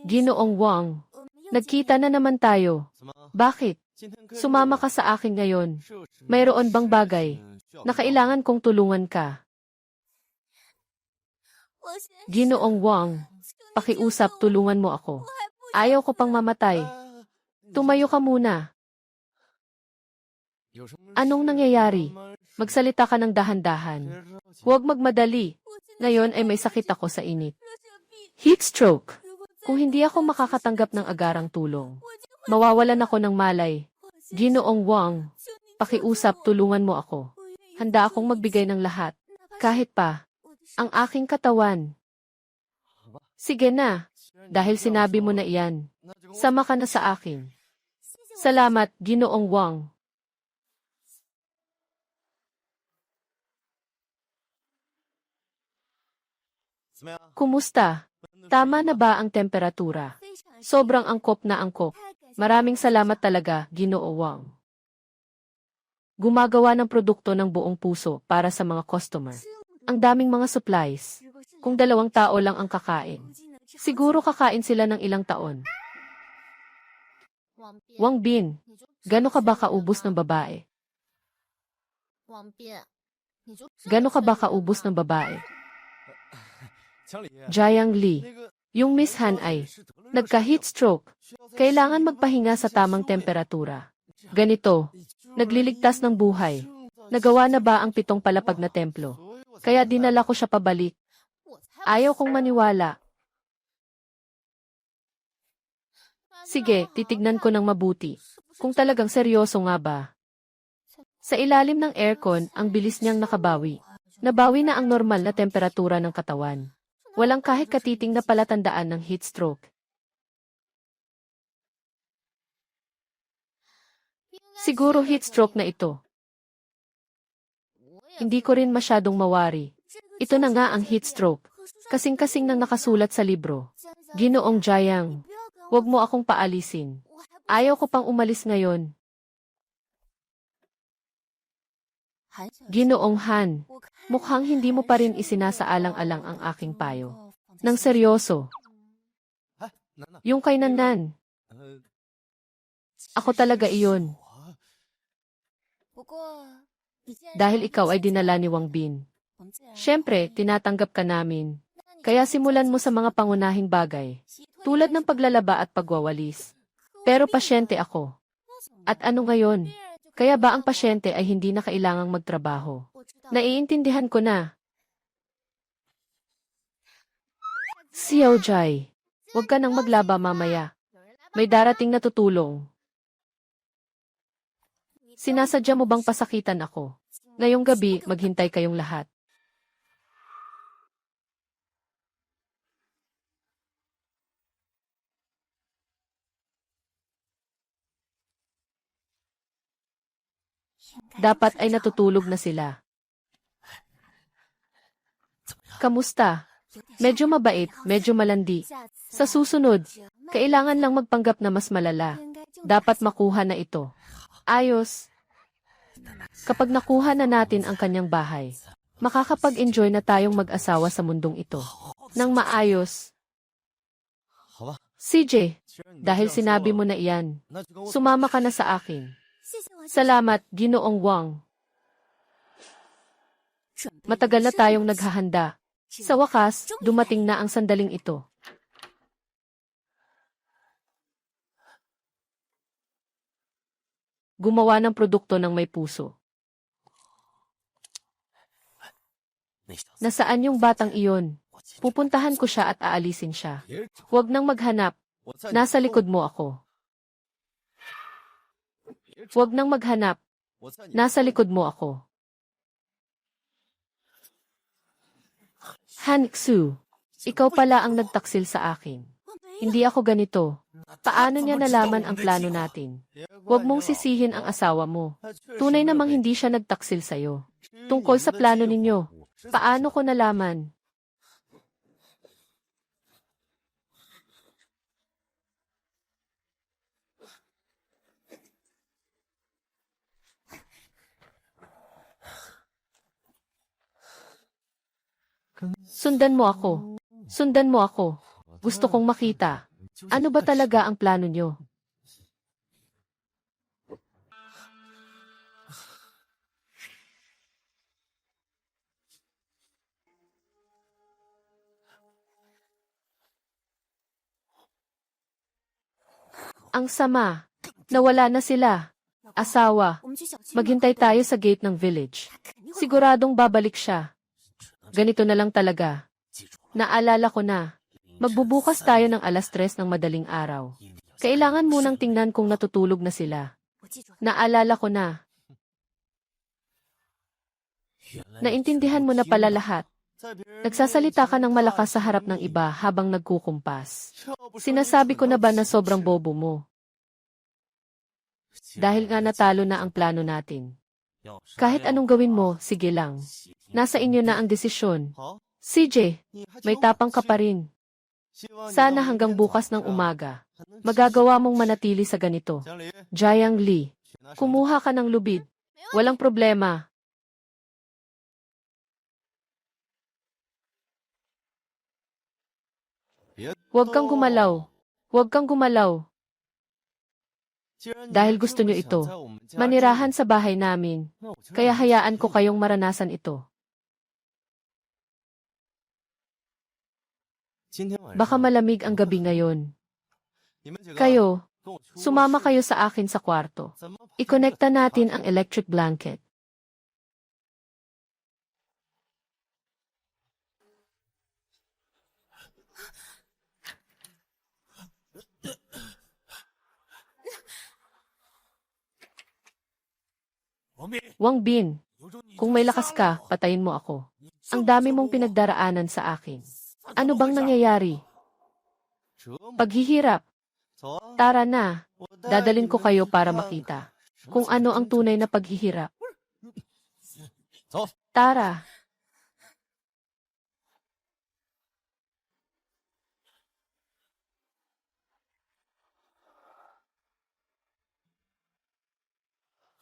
Ginoong Wang. Nagkita na naman tayo. 怎么？ Bakit? 今天跟 Sumama ka sa akin ngayon. 是有什么 Mayroon bang bagay 需要 na kailangan kong tulungan ka? Ginoong Wang, pakiusap tulungan mo ako. Ayaw ko pang mamatay. 啊 Tumayo ka muna. 有什么 Anong 事 nangyayari? 慢慢说 Magsalita ka ng dahan-dahan. 别着急 Huwag magmadali. Ngayon ay may sakit ako sa init. Heat stroke. Kung hindi ako makakatanggap ng agarang tulong, mawawalan ako ng malay. Ginoong Wang, pakiusap tulungan mo ako. Handa akong magbigay ng lahat. Kahit pa, ang aking katawan. Sige na, dahil sinabi mo na iyan. 那就 Sama ka na sa akin. Salamat, Ginoong Wang. Kumusta? Tama na ba ang temperatura? Sobrang angkop na angkop. Maraming salamat talaga, Ginoo Wang. Gumagawa ng produkto ng buong puso para sa mga customer. Ang daming mga supplies. Kung 2 tao lang ang kakain, siguro kakain sila ng ilang taon. Wang Bin, gano ka ba kaubos ng babae? Gano ka ba kaubos ng babae? 强李， Jiang Li, 那个 yung Miss Han ay nagka-heat stroke. Kailangan magpahinga sa tamang temperatura. Ganito, nagliligtas ng buhay. Nagawa na ba ang 7 palapag na templo? Kaya dinala ko siya pabalik. Ayaw kong maniwala. Sige, titignan ko ng mabuti. Kung talagang seryoso nga ba. Sa ilalim ng aircon, ang bilis niyang nakabawi. Nabawi na ang normal na temperatura ng katawan. Walang kahit katiting na palatandaan ng heat stroke. Siguro heat stroke na ito. Hindi ko rin masyadong mawari. Ito na nga ang heat stroke. Kasing-kasing nang nakasulat sa libro. Ginoong Jiang, huwag mo akong paalisin. Ayaw ko pang umalis ngayon. Ginoong Han, mukhang hindi mo pa rin isinasaalang-alang ang aking payo. Nang seryoso. Yung kay Nandan. Ako talaga iyon. Dahil ikaw ay dinala ni Wang Bin. Siyempre, tinatanggap ka namin. Kaya simulan mo sa mga pangunahing bagay, tulad ng paglalaba at pagwawalis. Pero pasyente ako. At ano ngayon? Kaya ba ang pasyente ay hindi na kailangang magtrabaho? Naiintindihan ko na. Xiao Jai, huwag ka nang maglaba mamaya. May darating na tutulong. Sinasadya mo bang pasakitan ako? Ngayong gabi, maghintay kayong lahat. Dapat ay natutulog na sila. Kamusta? Medyo mabait, medyo malandi. Sa susunod, kailangan lang magpanggap na mas malala. Dapat makuha na ito. Ayos. Kapag nakuha na natin ang kanyang bahay, makakapag-enjoy na tayong mag-asawa sa mundong ito. Nang maayos. CJ, dahil sinabi mo na iyan, sumama ka na sa akin. Salamat, Ginoong Wang. Matagal na tayong naghahanda. Sa wakas, dumating na ang sandaling ito. Gumawa ng produkto ng may puso. Nasaan yung batang iyon? Pupuntahan ko siya at aalisin siya. Huwag nang maghanap. Nasa likod mo ako. Huwag nang maghanap. Nasa likod mo ako. Han Xu, ikaw pala ang nagtaksil sa akin. Hindi ako ganito. Paano niya nalaman ang plano natin? Huwag mong sisihin ang asawa mo. Tunay namang hindi siya nagtaksil sa'yo. Tungkol sa plano ninyo, paano ko nalaman? Sundan mo ako. Sundan mo ako. Gusto kong makita. Ano ba talaga ang plano nyo? Ang sama. Nawala na sila. Asawa. Maghintay tayo sa gate ng village. Siguradong babalik siya. Ganito na lang talaga. Naalala ko na. Magbubukas tayo ng 3:00 ng madaling araw. Kailangan munang tingnan kung natutulog na sila. Naalala ko na. Naintindihan mo na pala lahat. Nagsasalita ka ng malakas sa harap ng iba habang nagkukumpas. Sinasabi ko na ba na sobrang bobo mo? Dahil nga natalo na ang plano natin. Kahit anong gawin mo, sige lang. Nasa inyo na ang desisyon. CJ, may tapang ka pa rin. Sana hanggang bukas ng umaga, magagawa mong manatili sa ganito. Jiang Li, kumuha ka ng lubid. Walang problema. Huwag kang gumalaw. Huwag kang gumalaw. Dahil gusto nyo ito, manirahan sa bahay namin, kaya hayaan ko kayong maranasan ito. Baka malamig ang gabi ngayon. Kayo, sumama kayo sa akin sa kwarto. Ikonekta natin ang electric blanket. Wang Bin, kung may lakas ka, patayin mo ako. Ang dami mong pinagdaraanan sa akin. Ano bang nangyayari? Paghihirap. Tara na. Dadalin ko kayo para makita. kung ano ang tunay na paghihirap. 走， Tara,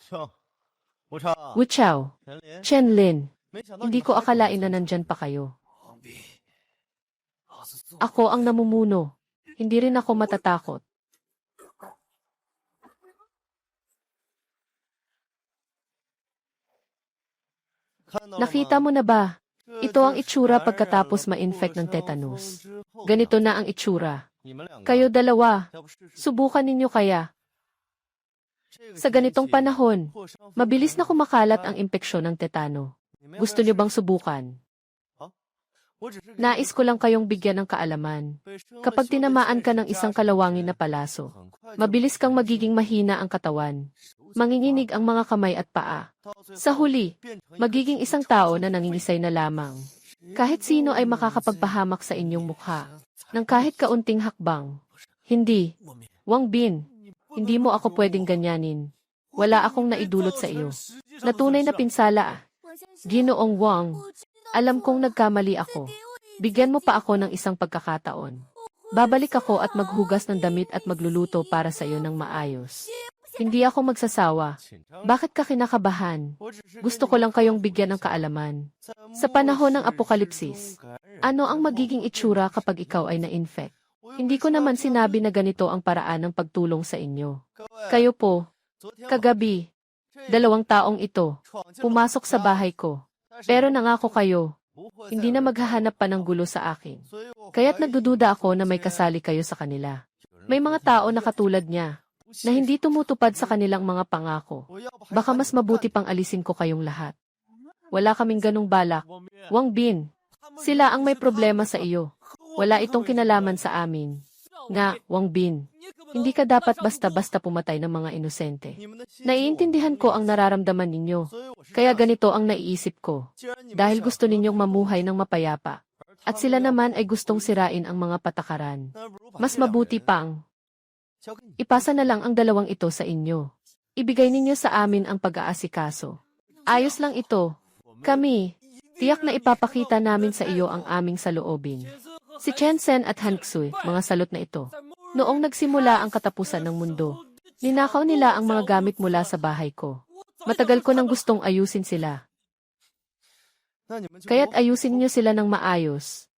上，吴超， Wu Chao, 陈林， Chen Lin, 没想到 hindi 你们 ko 还敢 akalain na nandyan pa kayo. 王斌，老子做 Ako ang namumuno. Hindi rin ako matatakot. 看到了吗 Nakita mo na ba? 这 Ito ang 就是 itsura 感染 pagkatapos 了 ma-infect 破 ng 伤风 tetanus. 之后的 Ganito 样子 na ang itsura. 你们两个 Kayo dalawa, 要不试试 subukan ninyo kaya. 这个 Sa 天 ganitong 气 panahon, 破伤风 mabilis na 传染 kumakalat 快 ang impeksyon ng tetano. 你们要不要 Gusto niyo 试 bang subukan? 我只是给 Nais ko lang kayong bigyan ng kaalaman. 被生了 Kapag 锈的 tinamaan 箭 ka 矢 ng isang 扎上 kalawangin 人 na palaso, 很快就 mabilis kang 会 magiging mahina ang katawan. Manginginig ang mga kamay at paa. 到最 Sa 后 huli, 变成一个 magiging 体 isang 臭 tao 臭 na 的 nangingisay na lamang. 鬼 Kahit sino ay makakapagpahamak sa inyong mukha. Ng kahit kaunting hakbang. Hindi, 我明 Wang Bin, 你不能 hindi mo 这么 ako 说 pwedeng 我 ganyanin. 我 Wala 对 akong 你没 naidulot 造 sa 成 iyo. 实际上 Na 的 tunay 损 na 伤 pinsala. Ginoong Wang, alam kong nagkamali ako. Bigyan mo pa ako ng isang pagkakataon. Babalik ako at maghugas ng damit at magluluto para sa iyo ng maayos. Hindi ako magsasawa. 紧张 Bakit ka kinakabahan? 我只是 Gusto 跟 ko 你 lang 们 kayong 科普 bigyan 一 ng 下 kaalaman. 在 Sa panahon ng 末世之 apokalipsis, 中感染 ano ang 之后 magiging 会 itsura 变成 kapag ikaw ay na-infect? 我又 Hindi 没 ko 说 naman 这样 sinabi 对 na ganito ang paraan ng pagtulong sa inyo. 各位 Kayo po, 昨天晚 kagabi, 这 dalawang taong ito, 闯进了 pumasok 我 sa 家 bahay ko. 但是 Pero 你们 nangako kayo, 不会再 hindi 有 na 人 maghahanap pa ng 找 gulo sa akin. 我所以我 Kaya't 怀疑 nagdududa ako na may 之间 kasali kayo sa kanila. 有人 May 和 mga 你 tao 一 na 样 katulad niya, 不 na 信 hindi 守 tumutupad sa kanilang mga pangako. 我要不还 Baka 把 mas 你们 mabuti 干 pang alisin ko kayong lahat. Wala kaming ganong balak. 王斌 Wang Bin, 他们 sila 认 ang 为 may 是他们 problema 的 sa iyo. 和我 Wala 没 itong 有什么 kinalaman 关系 sa amin. Nga, Wang Bin, hindi ka dapat basta-basta pumatay ng mga inosente. 你们的心情我 Naiintindihan 能 ko 理 ang 解 nararamdaman ninyo. 所以我是这 Kaya 样想 ganito ang naiisip ko. 既然你们 Dahil 想 gusto 和 ninyong 平共 mamuhay ng mapayapa. 而 At 他 sila 们要 naman 不 ay gustong 回避 sirain ang mga patakaran. 那不如把 Mas 这两个 mabuti 人 pang, 交给你 ipasa na lang ang dalawang ito sa inyo. Ibigay ninyo sa amin ang pag-aasikaso. Ayos lang ito. 我们 Kami, 一定 tiyak na 让你 ipapakita 知道我们的 namin sa 态 iyo 度 ang aming saloobin. 天色和 Si 海 Chen Sen at Han Xui, mga salot na ito. 在末日 Noong nagsimula ang katapusan ng mundo, ninakaw nila ang mga gamit mula sa bahay ko. Matagal ko nang gustong ayusin sila. 那你们就 Kaya't 给我 ayusin niyo sila ng maayos.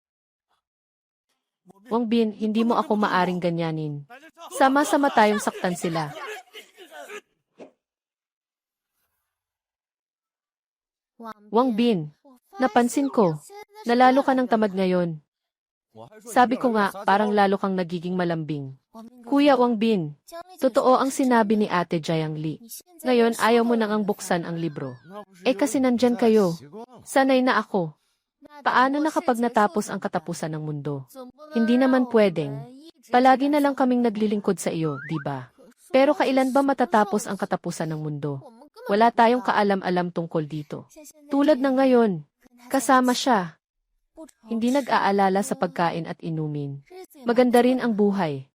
Wang Bin, hindi mo ako maaring ganyanin. Sama-sama tayong saktan sila. Wang Bin, napansin ko, nalalo ka ng tamad ngayon. 我还说你 Sabi 越 ko 来越 nga, 撒娇 parang 了 lalo kang nagiging malambing. Kuya Wang Bin, totoo ang sinabi ni Ate Jiang Li. Ngayon ayaw mo nang ang buksan ang libro. 那不是 Eh 有 kasi 点 nandyan 不太 kayo. 习惯吗 Sanay na ako. Paano na kapag natapos ang katapusan ng mundo? Hindi naman pwedeng. Palagi na lang kaming naglilingkod sa iyo, di ba? Pero kailan ba matatapos ang katapusan ng mundo? Wala tayong kaalam-alam tungkol dito. Tulad ng ngayon, kasama siya. Hindi nag-aalala sa pagkain at inumin. Maganda rin ang buhay.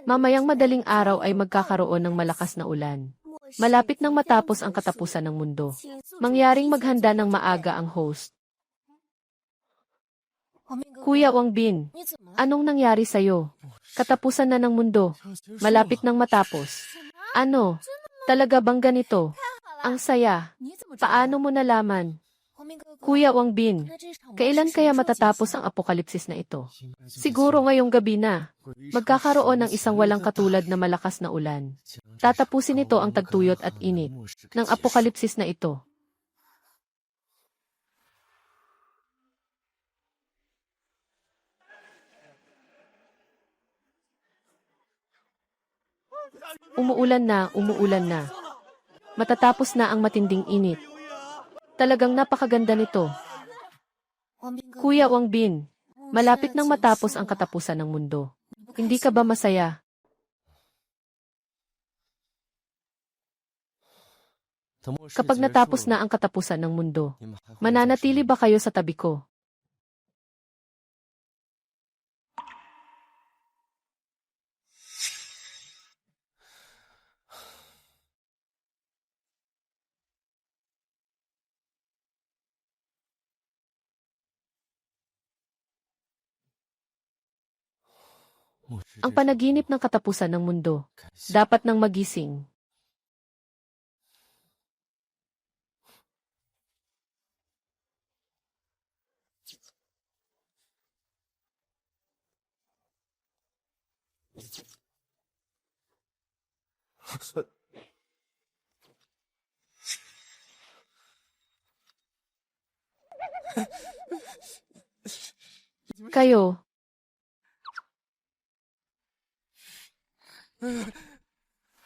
Mamayang madaling araw ay magkakaroon ng malakas na ulan. Malapit nang matapos ang katapusan ng mundo. Mangyaring maghanda ng maaga ang host. Kuya Wang Bin, anong nangyari sa'yo? Katapusan na ng mundo. 要结束 Malapit 了 nang matapos. Ano? Talaga bang ganito? Ang saya. Paano mo nalaman? Kuya Wang Bin, kailan kaya matatapos ang apokalipsis na ito? 应该就是 Siguro ngayong gabi na. 会有一场 Magkakaroon ng 神奇 isang 的 walang 大 katulad na malakas na ulan. 将这场 Tatapusin nito ang 无可 tagtuyot at 抗的 init 末世给 ng 结束 apokalipsis na ito. Umuulan na, umuulan na. Matatapos na ang matinding init. Talagang napakaganda nito. Kuya Wang Bin, malapit nang matapos ang katapusan ng mundo. Hindi ka ba masaya? 等末世 Kapag 结束 natapos 了 na ang katapusan ng mundo, 你们还会再 mananatili 生 ba kayo sa tabi ko? Ang panaginip ng katapusan ng mundo. 开心 Dapat nang magising. Kayo,